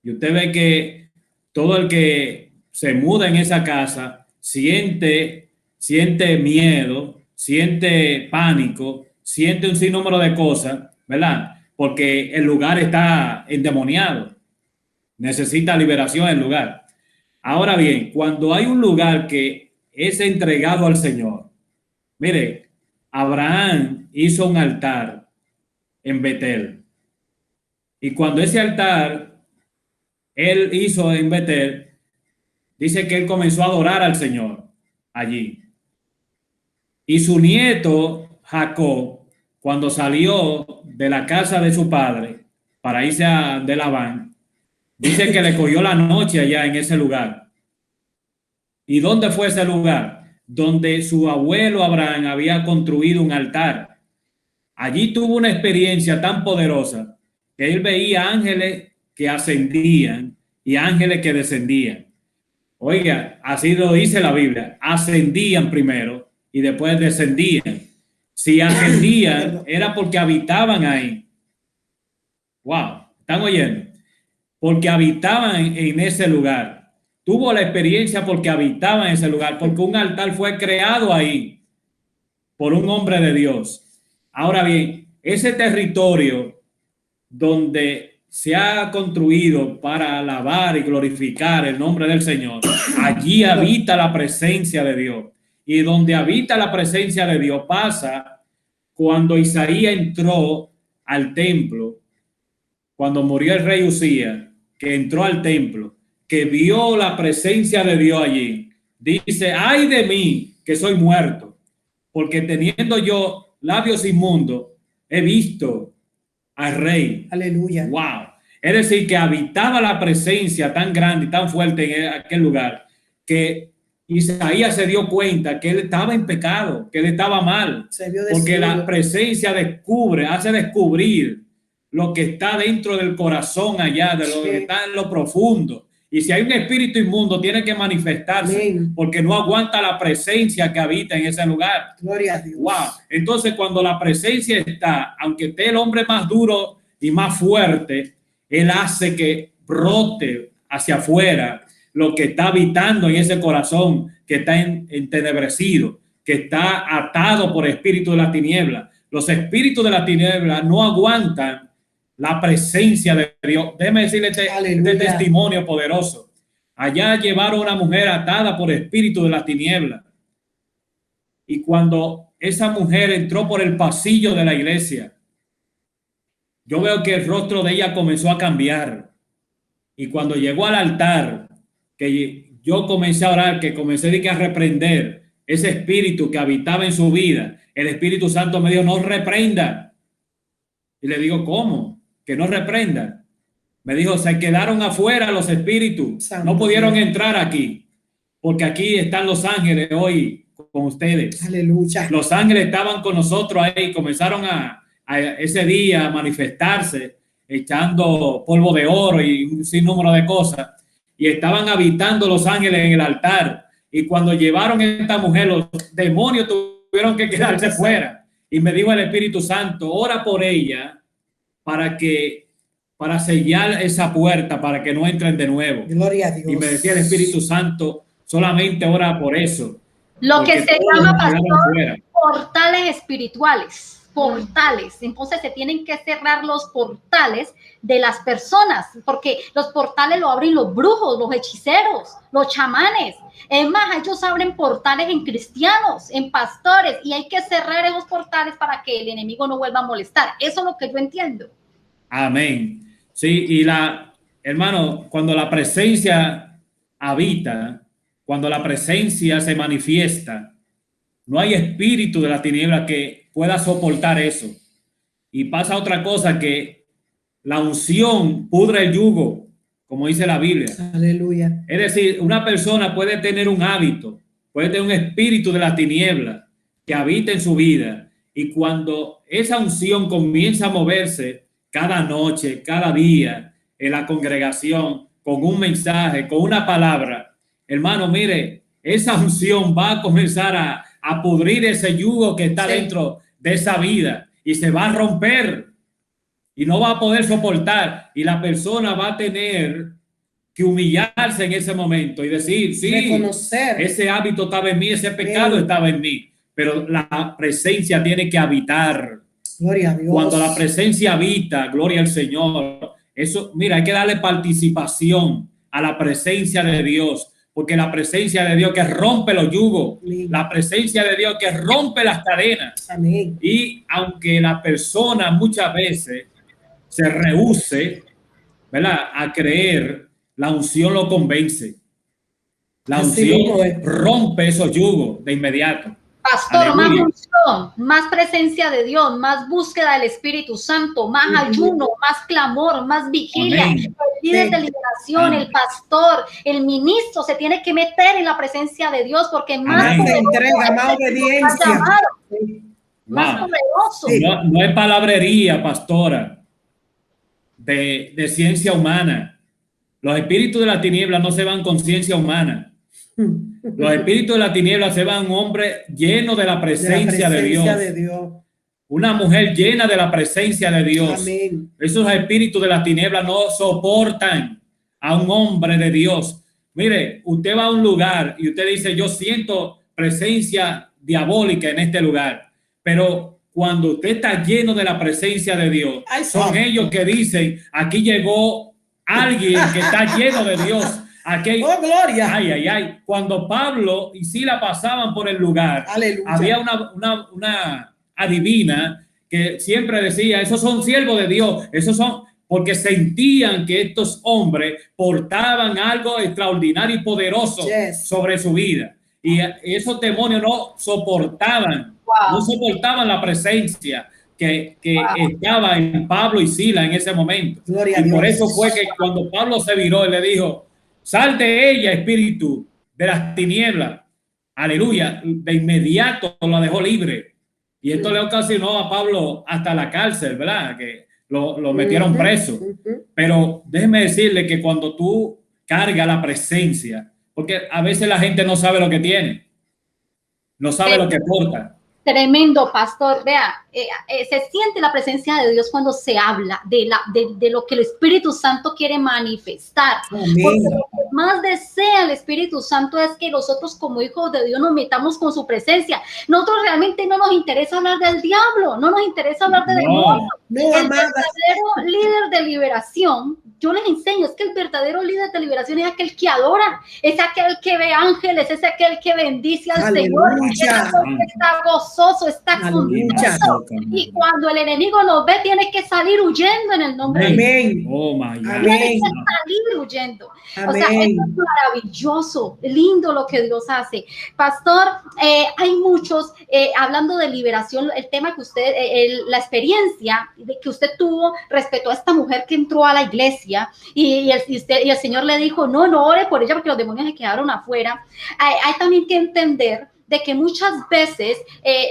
Speaker 3: Y usted ve que todo el que se muda en esa casa siente miedo, siente pánico, siente un sinnúmero de cosas, ¿verdad? Porque el lugar está endemoniado. Necesita liberación el lugar. Ahora bien, cuando hay un lugar que es entregado al Señor, mire, Abraham hizo un altar en Betel. Y cuando ese altar él hizo en Betel, dice que él comenzó a adorar al Señor allí. Y su nieto Jacob, cuando salió de la casa de su padre para irse de Labán, dice que le cogió la noche allá en ese lugar. ¿Y dónde fue ese lugar? Donde su abuelo Abraham había construido un altar. Allí tuvo una experiencia tan poderosa que él veía ángeles que ascendían y ángeles que descendían. Oiga, así lo dice la Biblia. Ascendían primero y después descendían. Si ascendían era porque habitaban ahí. Wow, ¿están oyendo? Porque habitaban en ese lugar. Tuvo la experiencia porque habitaba en ese lugar, porque un altar fue creado ahí por un hombre de Dios. Ahora bien, ese territorio donde se ha construido para alabar y glorificar el nombre del Señor, allí habita la presencia de Dios. Y donde habita la presencia de Dios pasa cuando Isaías entró al templo, cuando murió el rey Usías, que entró al templo, que vio la presencia de Dios allí, dice: ay de mí que soy muerto, porque teniendo yo labios inmundos, he visto al rey.
Speaker 2: Aleluya.
Speaker 3: Wow. Es decir, que habitaba la presencia tan grande y tan fuerte en aquel lugar, que Isaías se dio cuenta que él estaba en pecado, que él estaba mal, porque la presencia hace descubrir lo que está dentro del corazón allá, de lo que está en lo profundo. Y si hay un espíritu inmundo, tiene que manifestarse, porque no aguanta la presencia que habita en ese lugar.
Speaker 2: Gloria a Dios.
Speaker 3: Wow. Entonces, cuando la presencia está, aunque esté el hombre más duro y más fuerte, él hace que brote hacia afuera lo que está habitando en ese corazón que está entenebrecido, que está atado por espíritu de la tiniebla. Los espíritus de la tiniebla no aguantan la presencia de Dios. Déjeme decirle este testimonio poderoso. Allá llevaron a una mujer atada por espíritu de la tiniebla. Y cuando esa mujer entró por el pasillo de la iglesia, yo veo que el rostro de ella comenzó a cambiar. Y cuando llegó al altar, que yo comencé a orar, que comencé a reprender ese espíritu que habitaba en su vida, el Espíritu Santo me dijo, no reprenda. Y le digo, ¿cómo? Que no reprenda. Me dijo, se quedaron afuera los espíritus, Santo, no pudieron entrar aquí, porque aquí están los ángeles hoy con ustedes.
Speaker 2: Aleluya.
Speaker 3: Los ángeles estaban con nosotros ahí, comenzaron a ese día a manifestarse, echando polvo de oro y un sinnúmero de cosas, y estaban habitando los ángeles en el altar. Y cuando llevaron a esta mujer, los demonios tuvieron que quedarse fuera. Y me dijo el Espíritu Santo, ora por ella para sellar esa puerta, para que no entren de nuevo.
Speaker 2: Gloria a Dios.
Speaker 3: Y me decía el Espíritu Santo, solamente ora por eso.
Speaker 1: Lo que se llama, pastor, portales espirituales. Portales, entonces se tienen que cerrar los portales de las personas, porque los portales lo abren los brujos, los hechiceros, los chamanes. Es más, ellos abren portales en cristianos, en pastores, y hay que cerrar esos portales para que el enemigo no vuelva a molestar. Eso es lo que yo entiendo.
Speaker 3: Amén. Sí, y hermano, cuando la presencia habita, cuando la presencia se manifiesta, no hay espíritu de la tiniebla que pueda soportar eso. Y pasa otra cosa, que la unción pudre el yugo, como dice la Biblia.
Speaker 2: Aleluya.
Speaker 3: Es decir, una persona puede tener un hábito, puede tener un espíritu de la tiniebla que habita en su vida. Y cuando esa unción comienza a moverse cada noche, cada día en la congregación, con un mensaje, con una palabra, hermano, mire, esa unción va a comenzar a pudrir ese yugo que está dentro de esa vida y se va a romper y no va a poder soportar, y la persona va a tener que humillarse en ese momento y decir, sí, reconocer, ese hábito estaba en mí, ese pecado estaba en mí, pero la presencia tiene que habitar.
Speaker 2: Gloria a Dios.
Speaker 3: Cuando la presencia habita, gloria al Señor, eso, mira, hay que darle participación a la presencia de Dios. Porque la presencia de Dios que rompe los yugos, la presencia de Dios que rompe las cadenas.
Speaker 2: Amén.
Speaker 3: Y aunque la persona muchas veces se rehúse, ¿verdad?, a creer, la unción lo convence. La unción rompe esos yugos de inmediato.
Speaker 1: Pastor, aleluya. Más unción, más presencia de Dios, más búsqueda del Espíritu Santo, más ayuno, más clamor, más vigilia. Amén. El líder de liberación, amén, el pastor, el ministro se tiene que meter en la presencia de Dios, porque más
Speaker 2: entrega, más obediencia.
Speaker 1: Más poderoso.
Speaker 3: Sí. No es palabrería, pastora, de ciencia humana. Los espíritus de la tiniebla no se van con ciencia humana. Los espíritus de la tiniebla se van un hombre lleno de la presencia de Dios. Una mujer llena de la presencia de Dios.
Speaker 2: Amén.
Speaker 3: Esos espíritus de la tiniebla no soportan a un hombre de Dios. Mire, usted va a un lugar y usted dice, yo siento presencia diabólica en este lugar. Pero cuando usted está lleno de la presencia de Dios, son ellos que dicen, aquí llegó alguien que está lleno de Dios. Aquí,
Speaker 2: oh, gloria.
Speaker 3: Ay, ay, ay. Cuando Pablo y Sila pasaban por el lugar, aleluya, había una adivina que siempre decía, esos son siervos de Dios, esos son, porque sentían que estos hombres portaban algo extraordinario y poderoso sobre su vida. Y esos demonios no soportaban la presencia que estaba en Pablo y Sila en ese momento.
Speaker 2: Gloria
Speaker 3: y por eso fue que cuando Pablo se viró y le dijo, sal de ella, espíritu de las tinieblas. Aleluya. De inmediato lo dejó libre. Y esto le ocasionó a Pablo hasta la cárcel, ¿verdad? Que lo metieron preso. Pero déjeme decirle que cuando tú cargas la presencia, porque a veces la gente no sabe lo que tiene, no sabe lo que porta.
Speaker 1: Tremendo, pastor. Vea, se siente la presencia de Dios cuando se habla de lo que el Espíritu Santo quiere manifestar.
Speaker 2: Amén.
Speaker 1: Porque lo que más desea el Espíritu Santo es que nosotros como hijos de Dios nos metamos con su presencia. Nosotros realmente no nos interesa hablar del diablo, no nos interesa hablar de demonios. El verdadero líder de liberación, yo les enseño, es que el verdadero líder de liberación es aquel que adora, es aquel que ve ángeles, es aquel que bendice al Señor, es aquel que está gozoso, está contento. Y cuando el enemigo nos ve, tiene que salir huyendo en el nombre de Dios.
Speaker 3: Oh my God.
Speaker 1: Tiene que salir huyendo. O sea, es maravilloso, lindo lo que Dios hace. Pastor, hay muchos, hablando de liberación, el tema que usted, la experiencia que usted tuvo respecto a esta mujer que entró a la iglesia y el Señor le dijo, no ore por ella porque los demonios se quedaron afuera. Hay también que entender de que muchas veces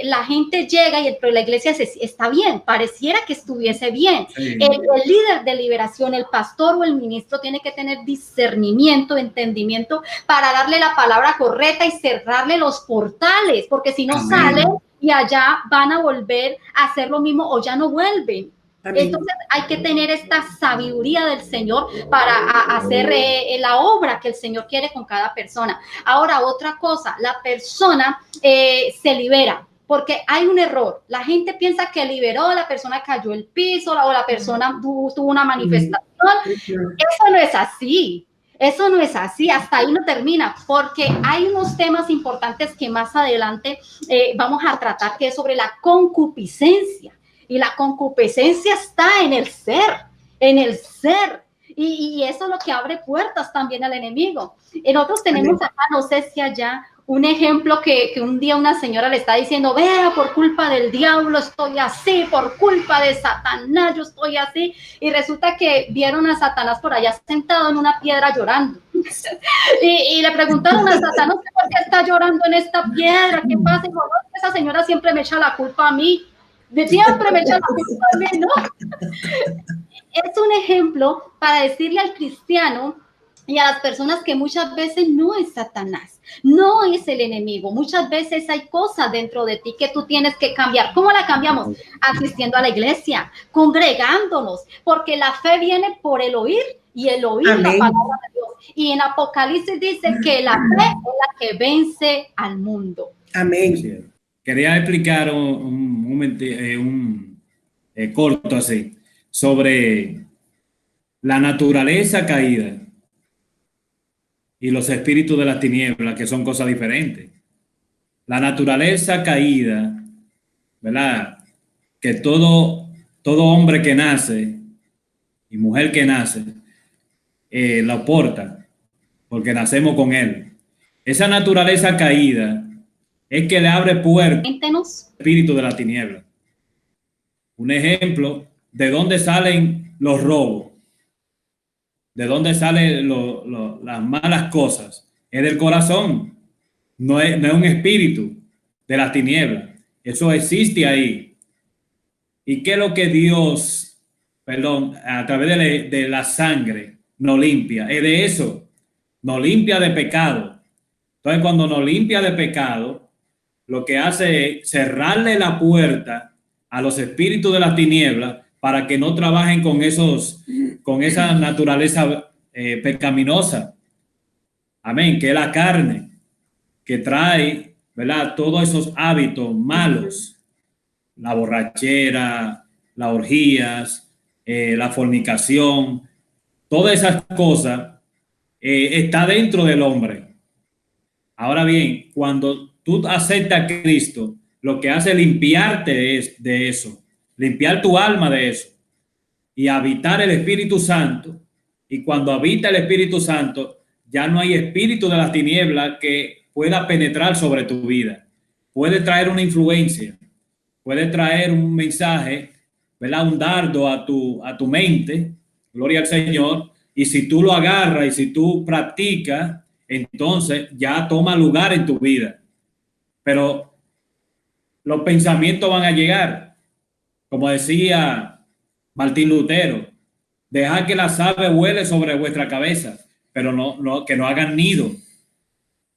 Speaker 1: la gente llega y la iglesia está bien, pareciera que estuviese bien. Sí. El líder de liberación, el pastor o el ministro tiene que tener discernimiento, entendimiento para darle la palabra correcta y cerrarle los portales, porque si no salen y allá van a volver a hacer lo mismo o ya no vuelven. Amén. Entonces hay que tener esta sabiduría del Señor para hacer la obra que el Señor quiere con cada persona. Ahora, otra cosa, la persona se libera porque hay un error. La gente piensa que liberó, la persona cayó el piso o la persona tuvo una manifestación. Eso no es así. Eso no es así, hasta ahí no termina, porque hay unos temas importantes que más adelante vamos a tratar, que es sobre la concupiscencia. Y la concupiscencia está en el ser, y eso es lo que abre puertas también al enemigo. Nosotros tenemos acá, no sé si allá, un ejemplo que un día una señora le está diciendo, vea, por culpa del diablo estoy así, por culpa de Satanás yo estoy así, y resulta que vieron a Satanás por allá sentado en una piedra llorando. y le preguntaron a Satanás, ¿por qué está llorando en esta piedra? ¿Qué pasa? Y dijo, no, esa señora siempre me echa la culpa a mí. Siempre me echan la culpa a mí, ¿no? Es un ejemplo para decirle al cristiano y a las personas que muchas veces no es Satanás, no es el enemigo. Muchas veces hay cosas dentro de ti que tú tienes que cambiar. ¿Cómo la cambiamos? Asistiendo a la iglesia, congregándonos, porque la fe viene por el oír y el oír la palabra de Dios. Y en Apocalipsis dice que la fe es la que vence al mundo.
Speaker 2: Amén.
Speaker 3: Quería explicar corto así sobre la naturaleza caída y los espíritus de las tinieblas, que son cosas diferentes. La naturaleza caída, ¿verdad? Que todo hombre que nace y mujer que nace lo porta, porque nacemos con él. Esa naturaleza caída es que le abre puertas al espíritu de la tiniebla. Un ejemplo de dónde salen los robos, de dónde salen las malas cosas, es del corazón, no es un espíritu de las tinieblas. Eso existe ahí. ¿Y qué es lo que Dios, a través de la sangre nos limpia? Es de eso, nos limpia de pecado. Entonces, cuando nos limpia de pecado, lo que hace es cerrarle la puerta a los espíritus de las tinieblas para que no trabajen con esa naturaleza pecaminosa. Amén, que es la carne, que trae, ¿verdad?, todos esos hábitos malos, la borrachera, las orgías, la fornicación, todas esas cosas está dentro del hombre. Ahora bien, cuando tú aceptas a Cristo, lo que hace es limpiarte de eso, limpiar tu alma de eso y habitar el Espíritu Santo. Y cuando habita el Espíritu Santo, ya no hay espíritu de las tinieblas que pueda penetrar sobre tu vida. Puede traer una influencia, puede traer un mensaje, ¿verdad?, un dardo a tu mente, gloria al Señor, y si tú lo agarras y si tú practicas, entonces ya toma lugar en tu vida. Pero los pensamientos van a llegar, como decía Martín Lutero, dejad que las aves vuelen sobre vuestra cabeza, pero que no hagan nido.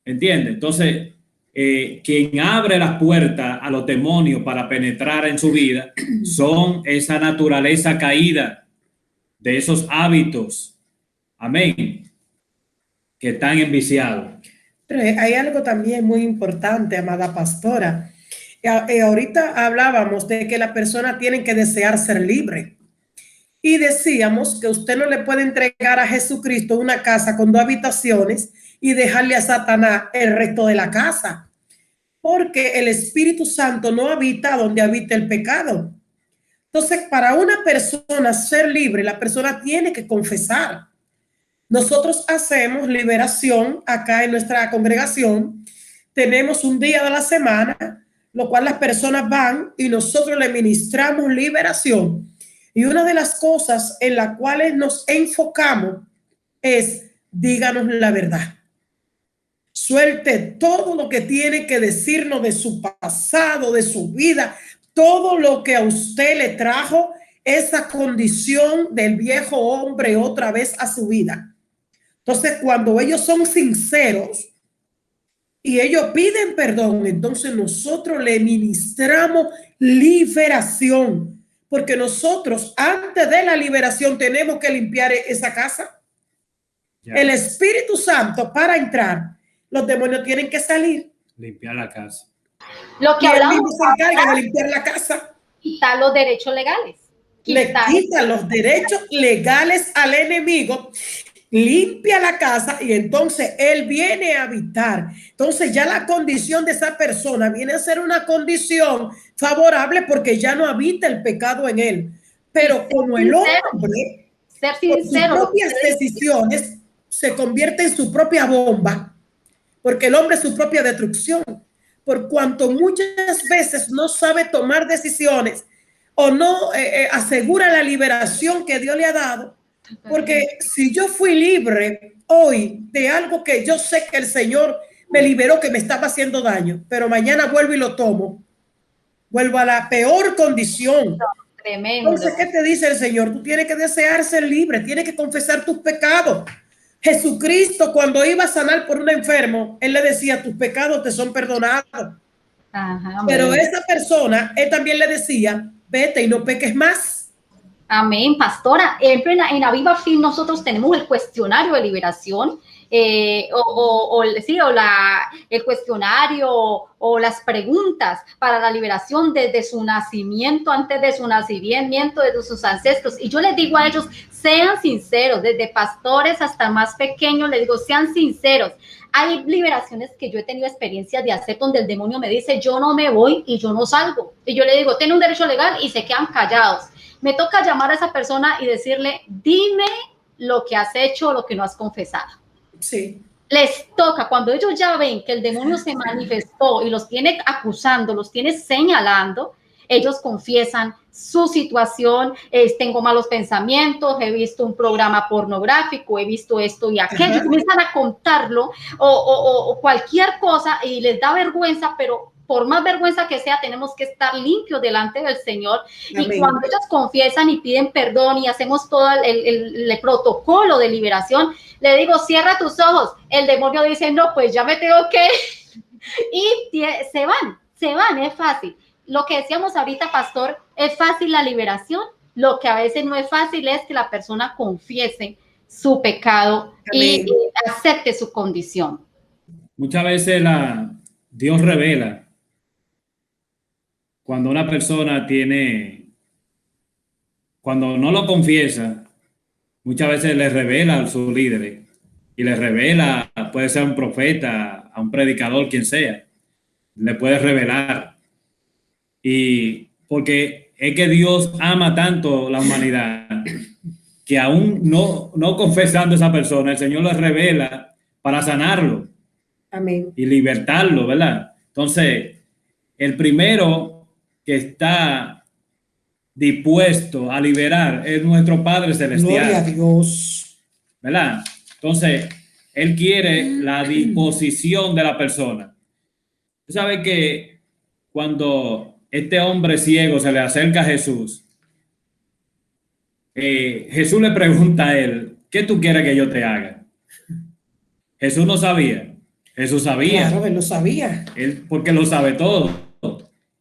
Speaker 3: ¿Entiendes? Entonces, quien abre las puertas a los demonios para penetrar en su vida son esa naturaleza caída de esos hábitos. Amén. que están enviciados.
Speaker 2: Pero hay algo también muy importante, amada pastora. Ahorita hablábamos de que la persona tiene que desear ser libre. Y decíamos que usted no le puede entregar a Jesucristo una casa con 2 habitaciones y dejarle a Satanás el resto de la casa, porque el Espíritu Santo no habita donde habita el pecado. Entonces, para una persona ser libre, la persona tiene que confesar. Nosotros hacemos liberación acá en nuestra congregación. Tenemos un día de la semana, lo cual las personas van y nosotros le ministramos liberación. Y una de las cosas en las cuales nos enfocamos es: díganos la verdad. Suelte todo lo que tiene que decirnos de su pasado, de su vida, todo lo que a usted le trajo esa condición del viejo hombre otra vez a su vida. Entonces, cuando ellos son sinceros y ellos piden perdón, entonces nosotros le ministramos liberación. Porque nosotros, antes de la liberación, tenemos que limpiar esa casa. Ya. El Espíritu Santo, para entrar, los demonios tienen que salir.
Speaker 3: Limpiar la casa.
Speaker 1: Lo que hablamos,
Speaker 2: se encarga de limpiar la casa.
Speaker 1: Quitar los derechos legales.
Speaker 2: Le quita los derechos legales al enemigo, limpia la casa y entonces él viene a habitar. Entonces ya la condición de esa persona viene a ser una condición favorable porque ya no habita el pecado en él. Pero como el hombre,
Speaker 1: ser sincero,
Speaker 2: por sus propias decisiones, se convierte en su propia bomba, porque el hombre es su propia destrucción. Por cuanto muchas veces no sabe tomar decisiones o no asegura la liberación que Dios le ha dado. Porque si yo fui libre hoy de algo que yo sé que el Señor me liberó, que me estaba haciendo daño, pero mañana vuelvo y lo tomo, vuelvo a la peor condición.
Speaker 1: Tremendo.
Speaker 2: Entonces, ¿qué te dice el Señor? Tú tienes que desear ser libre, tienes que confesar tus pecados. Jesucristo, cuando iba a sanar por un enfermo, él le decía: tus pecados te son perdonados. Ajá, pero esa persona, él también le decía: vete y no peques más.
Speaker 1: Amén, pastora. En Aviva Fin nosotros tenemos el cuestionario de liberación, el cuestionario o las preguntas para la liberación desde su nacimiento, antes de su nacimiento, desde sus ancestros. Y yo les digo a ellos: sean sinceros, desde pastores hasta más pequeños, les digo: sean sinceros. Hay liberaciones que yo he tenido experiencias de hacer donde el demonio me dice: yo no me voy y yo no salgo. Y yo le digo: tiene un derecho legal, y se quedan callados. Me toca llamar a esa persona y decirle: dime lo que has hecho, lo que no has confesado.
Speaker 2: Sí.
Speaker 1: Les toca, cuando ellos ya ven que el demonio se manifestó y los tiene acusando, los tiene señalando, ellos confiesan su situación: tengo malos pensamientos, he visto un programa pornográfico, he visto esto y aquello. Comienzan a contarlo o cualquier cosa y les da vergüenza, pero por más vergüenza que sea, tenemos que estar limpios delante del Señor. Amén. Y cuando ellos confiesan y piden perdón y hacemos todo el protocolo de liberación, le digo: cierra tus ojos. El demonio dice: no, pues ya me tengo que y se van, es fácil. Lo que decíamos ahorita, pastor, es fácil la liberación. Lo que a veces no es fácil es que la persona confiese su pecado y acepte su condición.
Speaker 3: Muchas veces Dios revela cuando una persona cuando no lo confiesa. Muchas veces le revela a sus líderes y le revela, puede ser un profeta, a un predicador, quien sea, le puede revelar. Y porque es que Dios ama tanto la humanidad que aún no confesando a esa persona, el Señor le revela para sanarlo.
Speaker 2: Amén.
Speaker 3: Y libertarlo, ¿verdad? Entonces, el primero que está dispuesto a liberar es nuestro Padre Celestial.
Speaker 2: Gloria a Dios.
Speaker 3: ¿Verdad? Entonces, Él quiere la disposición de la persona. Tú sabes que cuando este hombre ciego se le acerca a Jesús, Jesús le pregunta a él: ¿qué tú quieres que yo te haga? Jesús no sabía. Jesús sabía.
Speaker 2: Claro, él lo sabía.
Speaker 3: Él, porque lo sabe todo.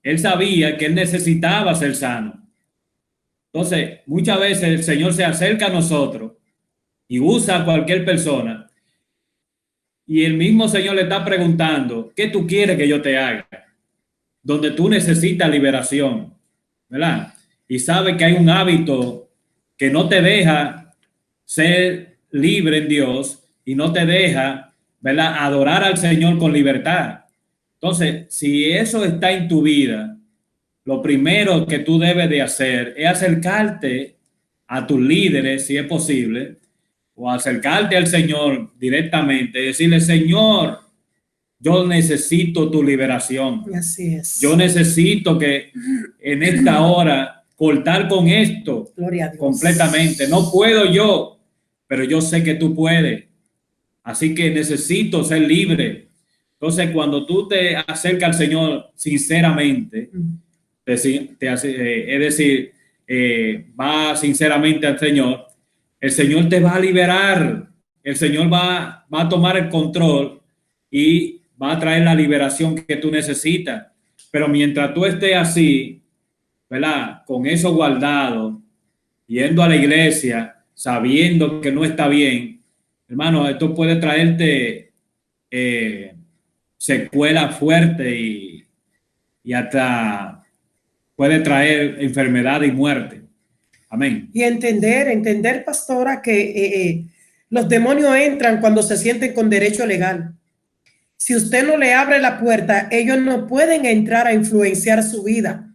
Speaker 3: Él sabía que él necesitaba ser sano. Entonces, muchas veces el Señor se acerca a nosotros y usa a cualquier persona Y el mismo Señor le está preguntando, ¿qué tú quieres que yo te haga? Donde tú necesitas liberación, ¿verdad? Y sabe que hay un hábito que no te deja ser libre en Dios y no te deja, ¿verdad?, adorar al Señor con libertad. Entonces, si eso está en tu vida, lo primero que tú debes de hacer es acercarte a tus líderes, si es posible, o acercarte al Señor directamente y decirle, Señor, yo necesito tu liberación.
Speaker 2: Así es.
Speaker 3: Yo necesito que en esta hora cortar con esto.
Speaker 2: Gloria a Dios.
Speaker 3: Completamente. No puedo yo, pero yo sé que tú puedes. Así que necesito ser libre. Entonces, cuando tú te acercas al Señor sinceramente, es decir, va sinceramente al Señor, el Señor te va a liberar. El Señor va a tomar el control y va a traer la liberación que tú necesitas. Pero mientras tú estés así, ¿verdad?, con eso guardado, yendo a la iglesia, sabiendo que no está bien, hermano, esto puede traerte secuelas fuertes y hasta puede traer enfermedad y muerte. Amén.
Speaker 2: Y entender, pastora, que los demonios entran cuando se sienten con derecho legal. Si usted no le abre la puerta, ellos no pueden entrar a influenciar su vida,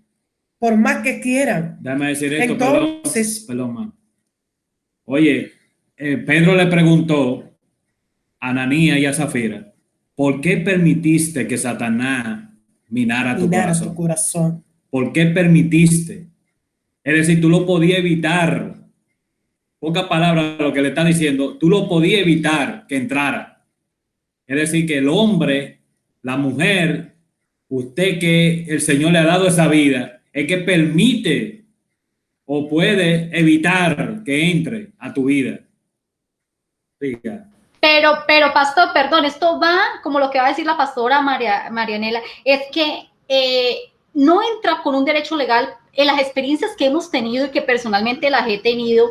Speaker 2: por más que quieran.
Speaker 3: Déjame decir esto,
Speaker 2: entonces,
Speaker 3: perdón, man. Oye, Pedro le preguntó a Ananías y a Zafira, ¿por qué permitiste que Satanás minara tu corazón? ¿Por qué permitiste? Es decir, tú lo podías evitar. Pocas palabras lo que le está diciendo, tú lo podías evitar que entrara. Es decir, que el hombre, la mujer, usted que el Señor le ha dado esa vida, es que permite o puede evitar que entre a tu vida. Diga.
Speaker 1: Pero pastor, perdón, esto va como lo que va a decir la pastora Marianela, es que no entra con un derecho legal. En las experiencias que hemos tenido y que personalmente las he tenido,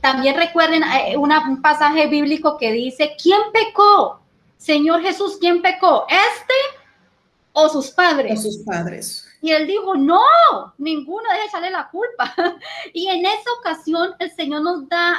Speaker 1: también recuerden un pasaje bíblico que dice, ¿quién pecó? Señor Jesús, ¿quién pecó? ¿Este o sus padres?
Speaker 2: O sus padres.
Speaker 1: Y él dijo, no, ninguno, deje echarle la culpa. Y en esa ocasión el Señor nos da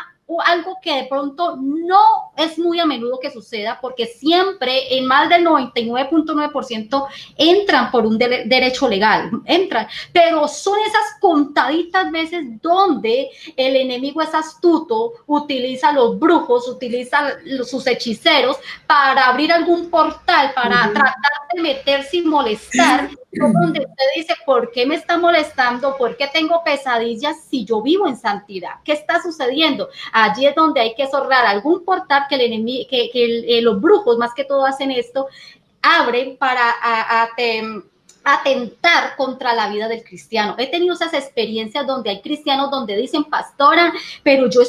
Speaker 1: algo que de pronto no es muy a menudo que suceda, porque siempre en más del 99.9% entran por un derecho legal, entran, pero son esas contaditas veces donde el enemigo es astuto, utiliza los brujos, utiliza sus hechiceros para abrir algún portal, para tratar de meterse y molestar, donde usted dice, ¿por qué me está molestando? ¿Por qué tengo pesadillas si yo vivo en santidad? ¿Qué está sucediendo? Allí es donde hay que cerrar algún portal que el enemigo, los brujos más que todo hacen esto, abren para atentar contra la vida del cristiano. He tenido esas experiencias donde hay cristianos donde dicen, pastora, pero yo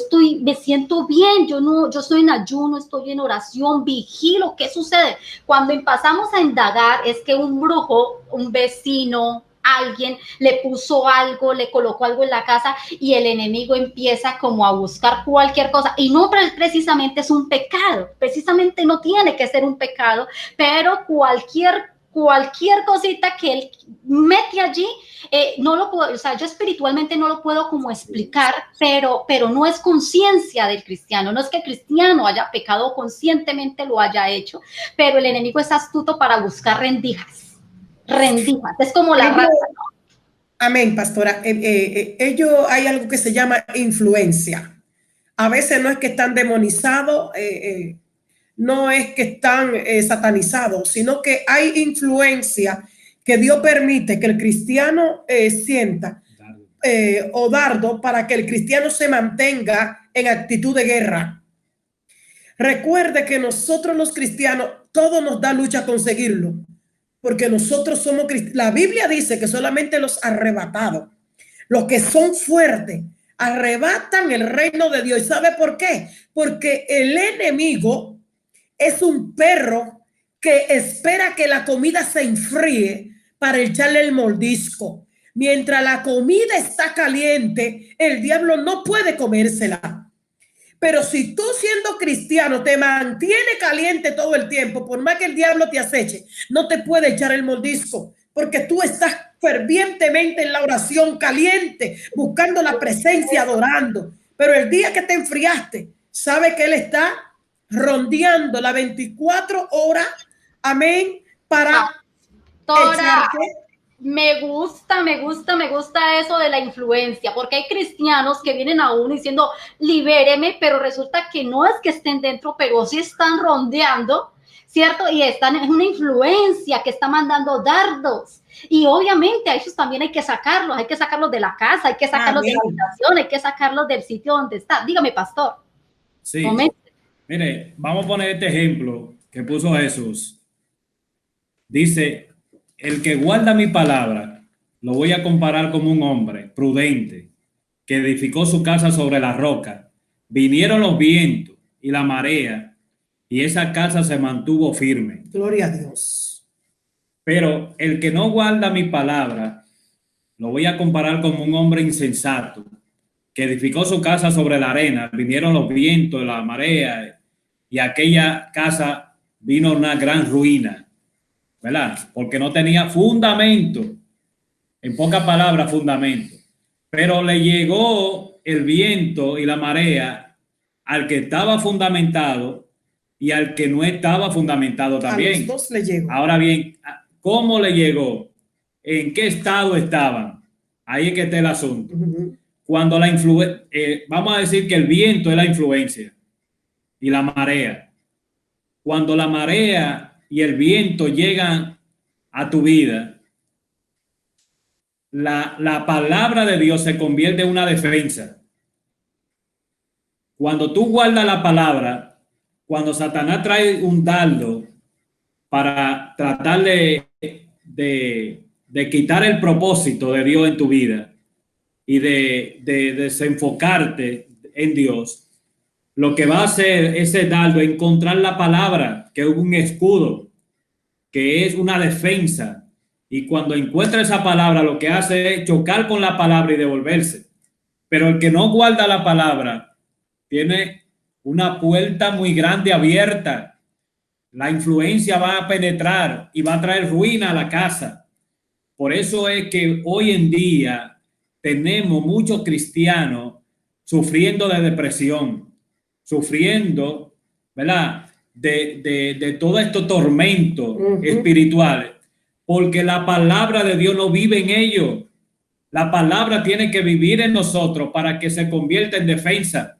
Speaker 1: me siento bien, yo estoy en ayuno, estoy en oración, vigilo. ¿Qué sucede? Cuando pasamos a indagar es que un brujo, un vecino, alguien le puso algo, le colocó algo en la casa y el enemigo empieza como a buscar cualquier cosa, y no precisamente es un pecado, precisamente no tiene que ser un pecado, pero cualquier cosita que él mete allí, no lo puedo, o sea, yo espiritualmente no lo puedo como explicar, pero no es conciencia del cristiano, no es que el cristiano haya pecado o conscientemente lo haya hecho, pero el enemigo es astuto para buscar rendijas, es como la rata, ¿no?
Speaker 2: Amén, pastora. Hay algo que se llama influencia. A veces no es que están demonizados, no es que están satanizados, sino que hay influencia que Dios permite que el cristiano sienta o dardo para que el cristiano se mantenga en actitud de guerra. Recuerde que nosotros los cristianos, todo nos da lucha a conseguirlo, porque nosotros somos cristianos. La Biblia dice que solamente los arrebatados, los que son fuertes, arrebatan el reino de Dios. ¿Y sabe por qué? Porque el enemigo es un perro que espera que la comida se enfríe para echarle el mordisco. Mientras la comida está caliente, el diablo no puede comérsela. Pero si tú siendo cristiano te mantiene caliente todo el tiempo, por más que el diablo te aceche, no te puede echar el mordisco, porque tú estás fervientemente en la oración caliente, buscando la presencia, adorando. Pero el día que te enfriaste, sabe que Él está rondeando las 24 horas, amén, para echarte.
Speaker 1: Me gusta eso de la influencia, porque hay cristianos que vienen a uno diciendo, libéreme, pero resulta que no es que estén dentro, pero sí están rondeando, ¿cierto? Y están en una influencia que está mandando dardos. Y obviamente a ellos también hay que sacarlos de la casa, hay que sacarlos de la habitación, hay que sacarlos del sitio donde está. Dígame, pastor.
Speaker 3: Sí. Mire, vamos a poner este ejemplo que puso Jesús. Dice, el que guarda mi palabra, lo voy a comparar como un hombre prudente que edificó su casa sobre la roca. Vinieron los vientos y la marea y esa casa se mantuvo firme.
Speaker 2: Gloria a Dios.
Speaker 3: Pero el que no guarda mi palabra, lo voy a comparar como un hombre insensato que edificó su casa sobre la arena. Vinieron los vientos, la marea y aquella casa vino una gran ruina, ¿verdad? Porque no tenía fundamento, en pocas palabras, fundamento. Pero le llegó el viento y la marea al que estaba fundamentado y al que no estaba fundamentado también.
Speaker 2: A los dos le llegó.
Speaker 3: Ahora bien, ¿cómo le llegó? ¿En qué estado estaban? Ahí es que está el asunto. Cuando la vamos a decir que el viento es la influencia y la marea. Cuando la marea y el viento llegan a tu vida, la palabra de Dios se convierte en una defensa. Cuando tú guardas la palabra, cuando Satanás trae un dardo para tratar de quitar el propósito de Dios en tu vida y de desenfocarte en Dios, lo que va a hacer ese dardo es encontrar la palabra, que es un escudo, que es una defensa. Y cuando encuentra esa palabra, lo que hace es chocar con la palabra y devolverse. Pero el que no guarda la palabra tiene una puerta muy grande abierta. La influencia va a penetrar y va a traer ruina a la casa. Por eso es que hoy en día tenemos muchos cristianos sufriendo de depresión, sufriendo, ¿verdad?, de todo estos tormentos espirituales, porque la palabra de Dios no vive en ellos. La palabra tiene que vivir en nosotros para que se convierta en defensa,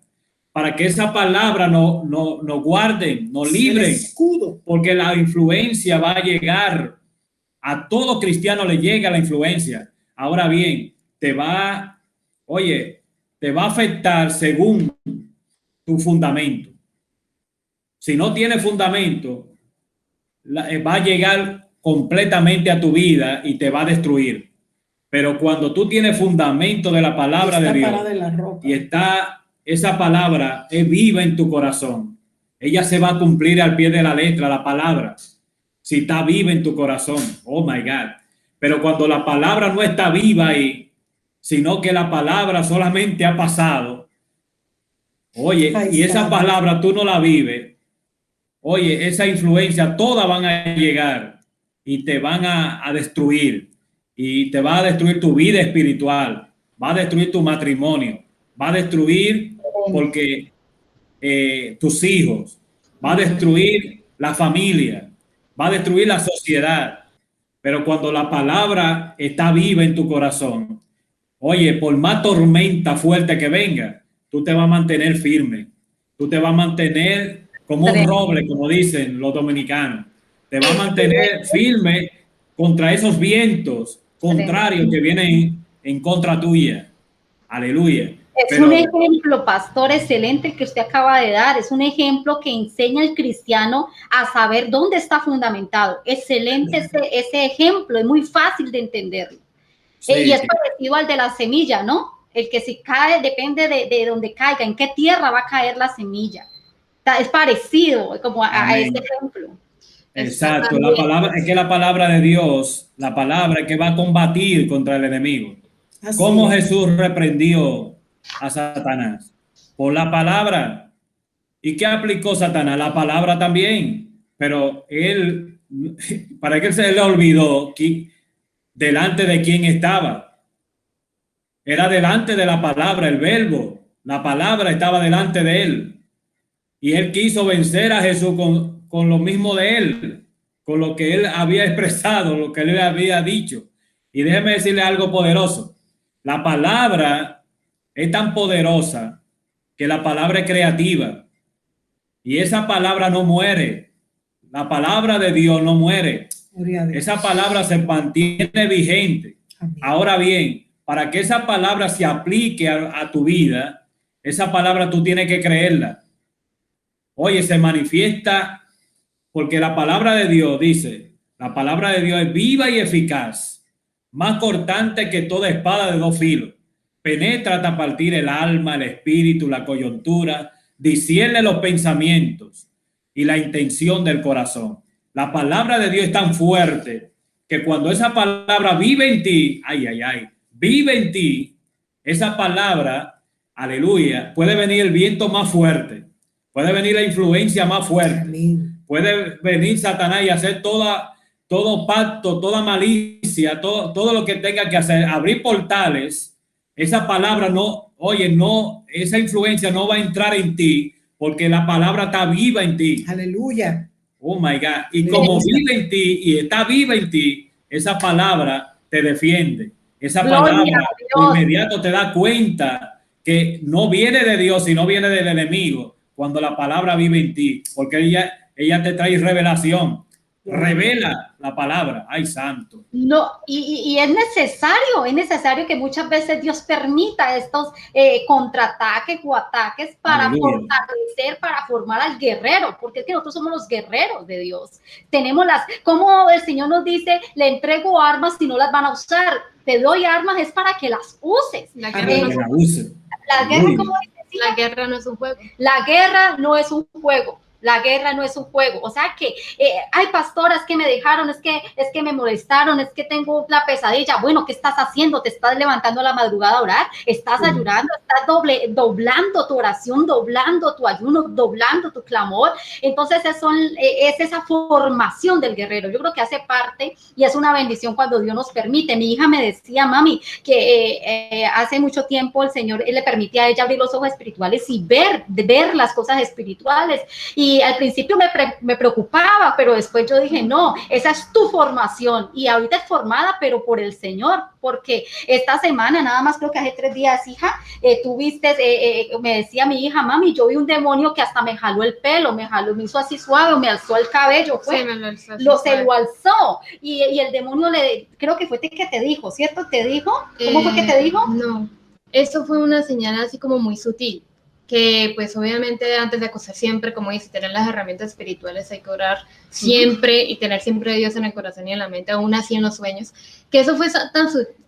Speaker 3: para que esa palabra nos guarde, nos libre, porque la influencia va a llegar. A todo cristiano le llega la influencia. Ahora bien, te va a afectar según tu fundamento. Si no tiene fundamento, va a llegar completamente a tu vida y te va a destruir. Pero cuando tú tienes fundamento de la palabra de Dios y esa palabra es viva en tu corazón, ella se va a cumplir al pie de la letra, la palabra. Si está viva en tu corazón, oh my God. Pero cuando la palabra no está viva ahí, sino que la palabra solamente ha pasado, oye, y esa palabra tú no la vives, oye, esa influencia, todas van a llegar y te van a destruir. Y te va a destruir tu vida espiritual, va a destruir tu matrimonio, va a destruir porque tus hijos, va a destruir la familia, va a destruir la sociedad. Pero cuando la palabra está viva en tu corazón, oye, por más tormenta fuerte que venga, tú te vas a mantener firme, tú te vas a mantener como un roble, como dicen los dominicanos, te vas a mantener firme contra esos vientos contrarios que vienen en contra tuya. Aleluya.
Speaker 1: Es un ejemplo, pastor, excelente que usted acaba de dar. Es un ejemplo que enseña al cristiano a saber dónde está fundamentado. Excelente ese ejemplo, es muy fácil de entenderlo. Sí, y es parecido al de la semilla, ¿no? El que si cae depende de dónde caiga, en qué tierra va a caer la semilla. Es parecido como a ese ejemplo.
Speaker 3: Exacto, la palabra es que la palabra de Dios, la palabra que va a combatir contra el enemigo. ¿Cómo Jesús reprendió a Satanás? Por la palabra. ¿Y qué aplicó Satanás? La palabra también. Pero él, para que se le olvidó que delante de quién estaba. Era delante de la palabra, el verbo. La palabra estaba delante de él. Y él quiso vencer a Jesús con lo mismo de él, con lo que él había expresado, lo que él había dicho. Y déjeme decirle algo poderoso. La palabra es tan poderosa que la palabra es creativa. Y esa palabra no muere. La palabra de Dios no muere. Esa palabra se mantiene vigente. Amén. Ahora bien, para que esa palabra se aplique a tu vida, esa palabra tú tienes que creerla. Oye, se manifiesta porque la palabra de Dios dice, la palabra de Dios es viva y eficaz, más cortante que toda espada de dos filos. Penetra hasta partir el alma, el espíritu, la coyuntura, discierne los pensamientos y la intención del corazón. La palabra de Dios es tan fuerte que cuando esa palabra vive en ti, vive en ti, esa palabra, aleluya, puede venir el viento más fuerte, puede venir la influencia más fuerte, amén. Puede venir Satanás y hacer todo pacto, toda malicia, todo lo que tenga que hacer, abrir portales. Esa palabra esa influencia no va a entrar en ti porque la palabra está viva en ti.
Speaker 2: Aleluya.
Speaker 3: Oh my God. Y como vive en ti y está viva en ti, esa palabra te defiende. Esa palabra de inmediato te da cuenta que no viene de Dios, sino viene del enemigo. Cuando la palabra vive en ti, porque ella te trae revelación. Revela la palabra. Ay, santo.
Speaker 1: No, y es necesario que muchas veces Dios permita estos contraataques o ataques para fortalecer, para formar al guerrero, porque es que nosotros somos los guerreros de Dios. Tenemos como el Señor nos dice, le entrego armas si no las van a usar. Te doy armas es para que las uses.
Speaker 4: La guerra
Speaker 1: ¿cómo dice?
Speaker 4: La guerra no es un juego.
Speaker 1: La guerra no es un juego. La guerra no es un juego. O sea que hay pastoras que me dejaron, es que me molestaron, es que tengo la pesadilla. Bueno, ¿qué estás haciendo? ¿Te estás levantando a la madrugada a orar? ¿Estás ayunando? ¿Estás doblando tu oración, doblando tu ayuno, doblando tu clamor? Entonces es esa formación del guerrero. Yo creo que hace parte y es una bendición cuando Dios nos permite. Mi hija me decía, mami, que hace mucho tiempo el Señor le permitía a ella abrir los ojos espirituales y ver las cosas espirituales. Y al principio me preocupaba, pero después yo dije, no, esa es tu formación. Y ahorita es formada, pero por el Señor, porque esta semana, nada más creo que hace 3 días, hija, tú viste, me decía mi hija, mami, yo vi un demonio que hasta me jaló el pelo, me hizo así suave, me alzó el cabello,
Speaker 4: sí,
Speaker 1: se lo alzó. Y el demonio creo que fue que te dijo, ¿cierto? ¿Te dijo? ¿Cómo fue que te dijo?
Speaker 4: No, eso fue una señal así como muy sutil. Que pues obviamente antes de acostar siempre, como dice, tener las herramientas espirituales, hay que orar siempre y tener siempre a Dios en el corazón y en la mente, aún así en los sueños, que eso fue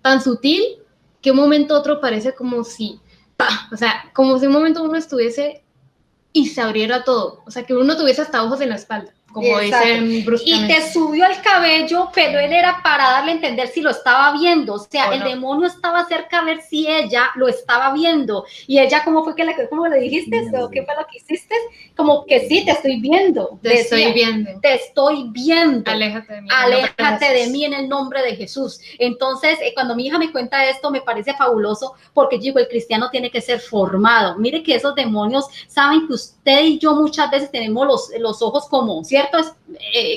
Speaker 4: tan sutil que un momento a otro parece como si, o sea, como si un momento uno estuviese y se abriera todo, o sea, que uno tuviese hasta ojos en la espalda, como dicen bruscamente.
Speaker 1: Y te subió el cabello, pero él era para darle a entender si lo estaba viendo, o sea, el demonio estaba cerca a ver si ella lo estaba viendo, y ella, ¿cómo le dijiste? ¿O qué fue lo que hiciste? Como que sí, te estoy viendo.
Speaker 4: Te estoy viendo.
Speaker 1: Te estoy viendo.
Speaker 4: Aléjate de mí.
Speaker 1: Aléjate de mí en el nombre de Jesús. Entonces, cuando mi hija me cuenta esto, me parece fabuloso, porque yo digo, el cristiano tiene que ser formado. Mire que esos demonios saben que usted y yo muchas veces tenemos los ojos como, ¿cierto?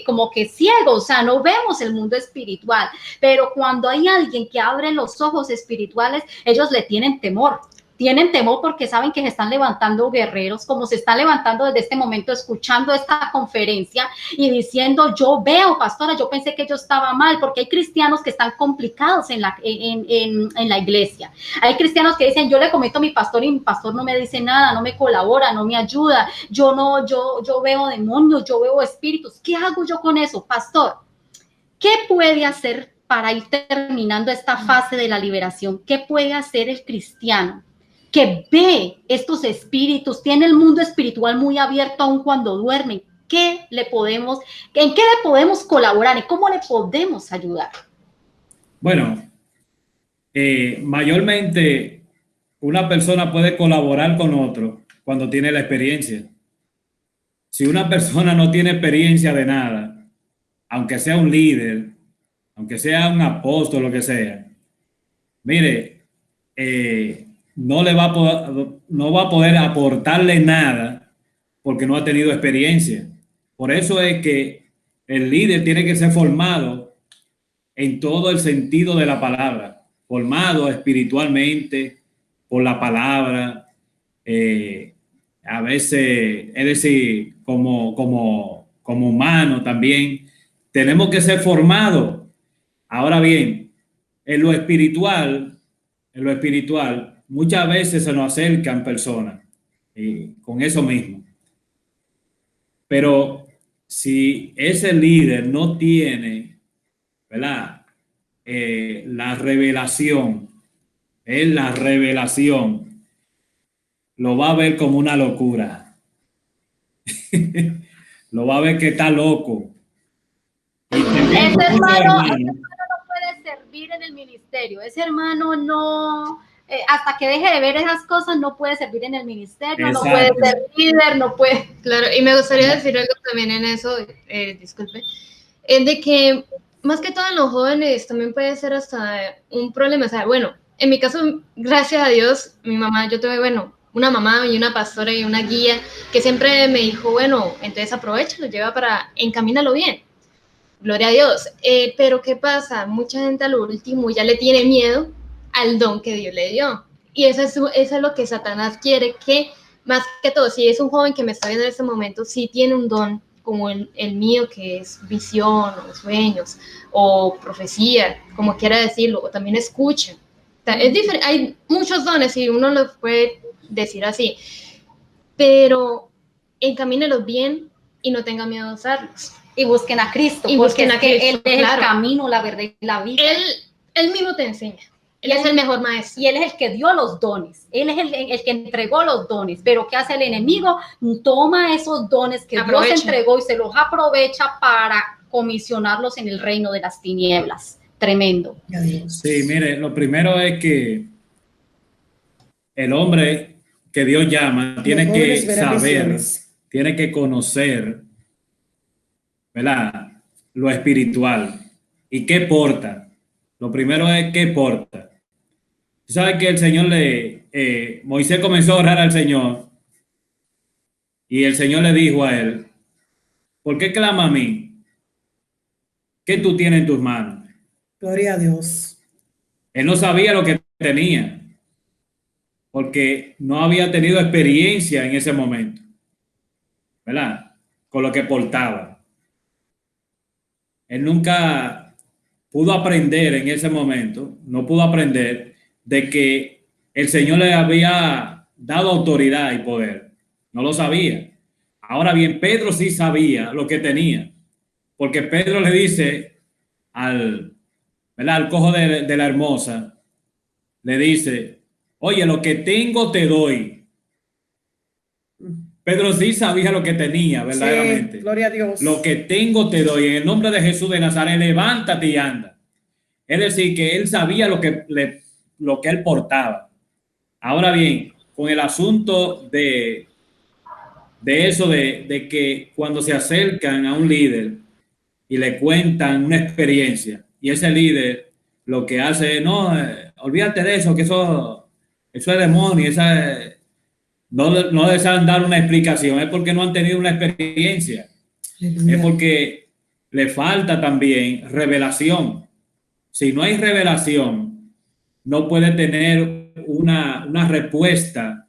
Speaker 1: Como que ciegos, o sea, no vemos el mundo espiritual, pero cuando hay alguien que abre los ojos espirituales, ellos le tienen temor porque saben que se están levantando guerreros, como se están levantando desde este momento, escuchando esta conferencia y diciendo, yo veo, pastora, yo pensé que yo estaba mal, porque hay cristianos que están complicados en la iglesia. Hay cristianos que dicen, yo le comento a mi pastor y mi pastor no me dice nada, no me colabora, no me ayuda, yo veo demonios, yo veo espíritus. ¿Qué hago yo con eso, pastor? ¿Qué puede hacer para ir terminando esta fase de la liberación? ¿Qué puede hacer el cristiano que ve estos espíritus, tiene el mundo espiritual muy abierto aun cuando duermen? ¿En qué le podemos colaborar y cómo le podemos ayudar?
Speaker 3: Bueno, mayormente una persona puede colaborar con otro cuando tiene la experiencia. Si una persona no tiene experiencia de nada, aunque sea un líder, aunque sea un apóstol, lo que sea, mire, no no va a poder aportarle nada porque no ha tenido experiencia. Por eso es que el líder tiene que ser formado en todo el sentido de la palabra, formado espiritualmente por la palabra, a veces, es decir, como humano también, tenemos que ser formados. Ahora bien, en lo espiritual, muchas veces se nos acercan personas con eso mismo. Pero si ese líder no tiene, ¿verdad? La revelación, es la revelación, lo va a ver como una locura. Lo va a ver que está loco.
Speaker 1: Ese hermano no puede servir en el ministerio. Ese hermano no, hasta que deje de ver esas cosas, no puede servir en el ministerio,
Speaker 3: Exacto.
Speaker 1: no puede ser líder, no puede.
Speaker 4: Claro, y me gustaría decir algo también en eso, disculpe, es de que más que todo en los jóvenes también puede ser hasta un problema. O sea, bueno, en mi caso, gracias a Dios, mi mamá, yo tuve, bueno, una mamá y una pastora y una guía que siempre me dijo, bueno, entonces aprovecha, lo lleva para encamínalo bien. Gloria a Dios. Pero ¿qué pasa? Mucha gente a lo último ya le tiene miedo al don que Dios le dio. Y eso es lo que Satanás quiere, que más que todo, si es un joven que me está viendo en este momento, si tiene un don como el mío, que es visión, o sueños, o profecía, como quiera decirlo, o también escucha. Es diferente, hay muchos dones y uno los puede decir así, pero encamínelos bien y no tenga miedo de usarlos.
Speaker 1: Y busquen a Cristo,
Speaker 4: y
Speaker 1: porque
Speaker 4: busquen
Speaker 1: es
Speaker 4: a
Speaker 1: que
Speaker 4: Cristo,
Speaker 1: Él es
Speaker 4: claro.
Speaker 1: el camino, la verdad y la vida.
Speaker 4: Él mismo te enseña. Él es el mejor maestro.
Speaker 1: Y Él es el que dio los dones. Él es el que entregó los dones. Pero ¿qué hace el enemigo? Toma esos dones que
Speaker 4: Aprovecha.
Speaker 1: Dios entregó y se los aprovecha para comisionarlos en el reino de las tinieblas. Tremendo.
Speaker 3: Sí, mire, lo primero es que el hombre que Dios llama tiene que saber, tiene que conocer, ¿verdad?, lo espiritual. ¿Y qué porta? Lo primero es qué porta. ¿Sabe que el Señor Moisés comenzó a orar al Señor y el Señor le dijo a él, ¿por qué clama a mí? ¿Qué tú tienes en tus manos?
Speaker 2: Gloria a Dios.
Speaker 3: Él no sabía lo que tenía porque no había tenido experiencia en ese momento, ¿verdad?, con lo que portaba. Él nunca pudo aprender en ese momento, no pudo aprender de que el Señor le había dado autoridad y poder. No lo sabía. Ahora bien, Pedro sí sabía lo que tenía, porque Pedro le dice al cojo de la hermosa, le dice, oye, lo que tengo te doy. Pedro sí sabía lo que tenía, verdaderamente.
Speaker 2: Sí, gloria a Dios.
Speaker 3: Lo que tengo te doy. En el nombre de Jesús de Nazaret, levántate y anda. Es decir, que él sabía lo que él portaba. Ahora bien, con el asunto de eso, de que cuando se acercan a un líder y le cuentan una experiencia, y ese líder lo que hace es, no, olvídate de eso, que eso es demonio, no desean dar una explicación, es porque no han tenido una experiencia. Aleluya. Es porque le falta también revelación. Si no hay revelación, no puede tener una respuesta,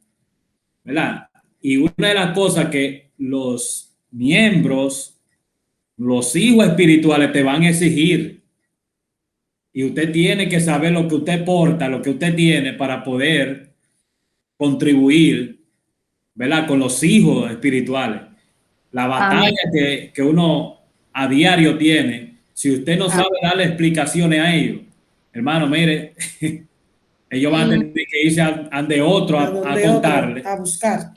Speaker 3: ¿verdad? Y una de las cosas que los miembros, los hijos espirituales te van a exigir, y usted tiene que saber lo que usted porta, lo que usted tiene para poder contribuir, ¿verdad?, con los hijos espirituales. La batalla que uno a diario tiene, si usted no sabe darle explicaciones a ellos, hermano, mire, ellos van a tener que irse de otro a contarle,
Speaker 2: a buscar.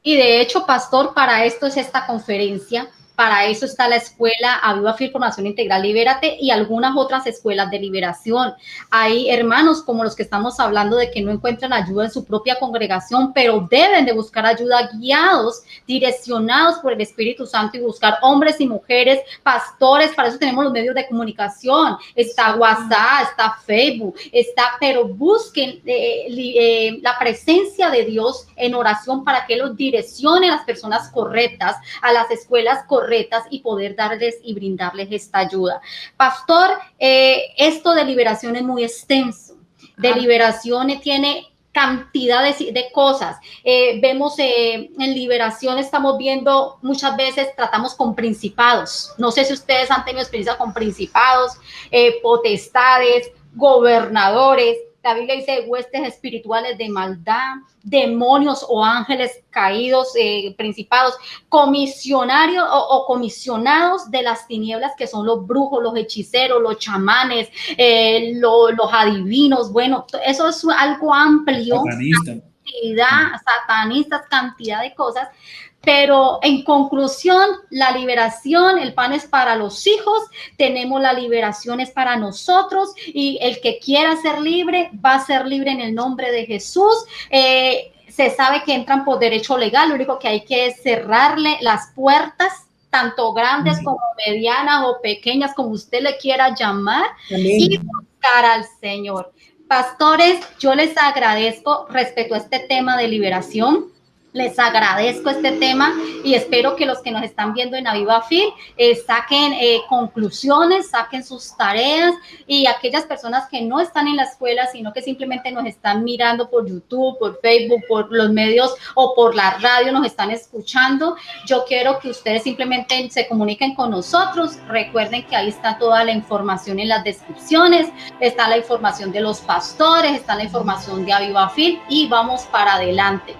Speaker 1: Y de hecho, pastor, para esto es esta conferencia, Para eso está la escuela Aviva Fiel Formación Integral Libérate y algunas otras escuelas de liberación. Hay hermanos como los que estamos hablando de que no encuentran ayuda en su propia congregación, pero deben de buscar ayuda guiados, direccionados por el Espíritu Santo y buscar hombres y mujeres, pastores. Para eso tenemos los medios de comunicación. Está WhatsApp, está Facebook, pero busquen la presencia de Dios en oración para que los direccione a las personas correctas, a las escuelas correctas y poder darles y brindarles esta ayuda. Pastor, esto de liberación es muy extenso. De liberación tiene cantidad de cosas. Vemos en liberación, estamos viendo muchas veces, tratamos con principados. No sé si ustedes han tenido experiencia con principados, potestades, gobernadores. La Biblia dice huestes espirituales de maldad, demonios o ángeles caídos, principados, comisionarios o comisionados de las tinieblas, que son los brujos, los hechiceros, los chamanes, los adivinos. Bueno, eso es algo amplio. Satanistas, cantidad de cosas. Pero en conclusión, la liberación, el pan es para los hijos, tenemos la liberación es para nosotros, y el que quiera ser libre va a ser libre en el nombre de Jesús. Se sabe que entran por derecho legal, lo único que hay que es cerrarle las puertas, tanto grandes como medianas o pequeñas, como usted le quiera llamar, y buscar al Señor. Pastores, yo les agradezco respecto a este tema de liberación. Les agradezco este tema y espero que los que nos están viendo en Aviva Fiel saquen conclusiones, saquen sus tareas, y aquellas personas que no están en la escuela, sino que simplemente nos están mirando por YouTube, por Facebook, por los medios o por la radio, nos están escuchando. Yo quiero que ustedes simplemente se comuniquen con nosotros. Recuerden que ahí está toda la información en las descripciones, está la información de los pastores, está la información de Aviva Fiel, y vamos para adelante.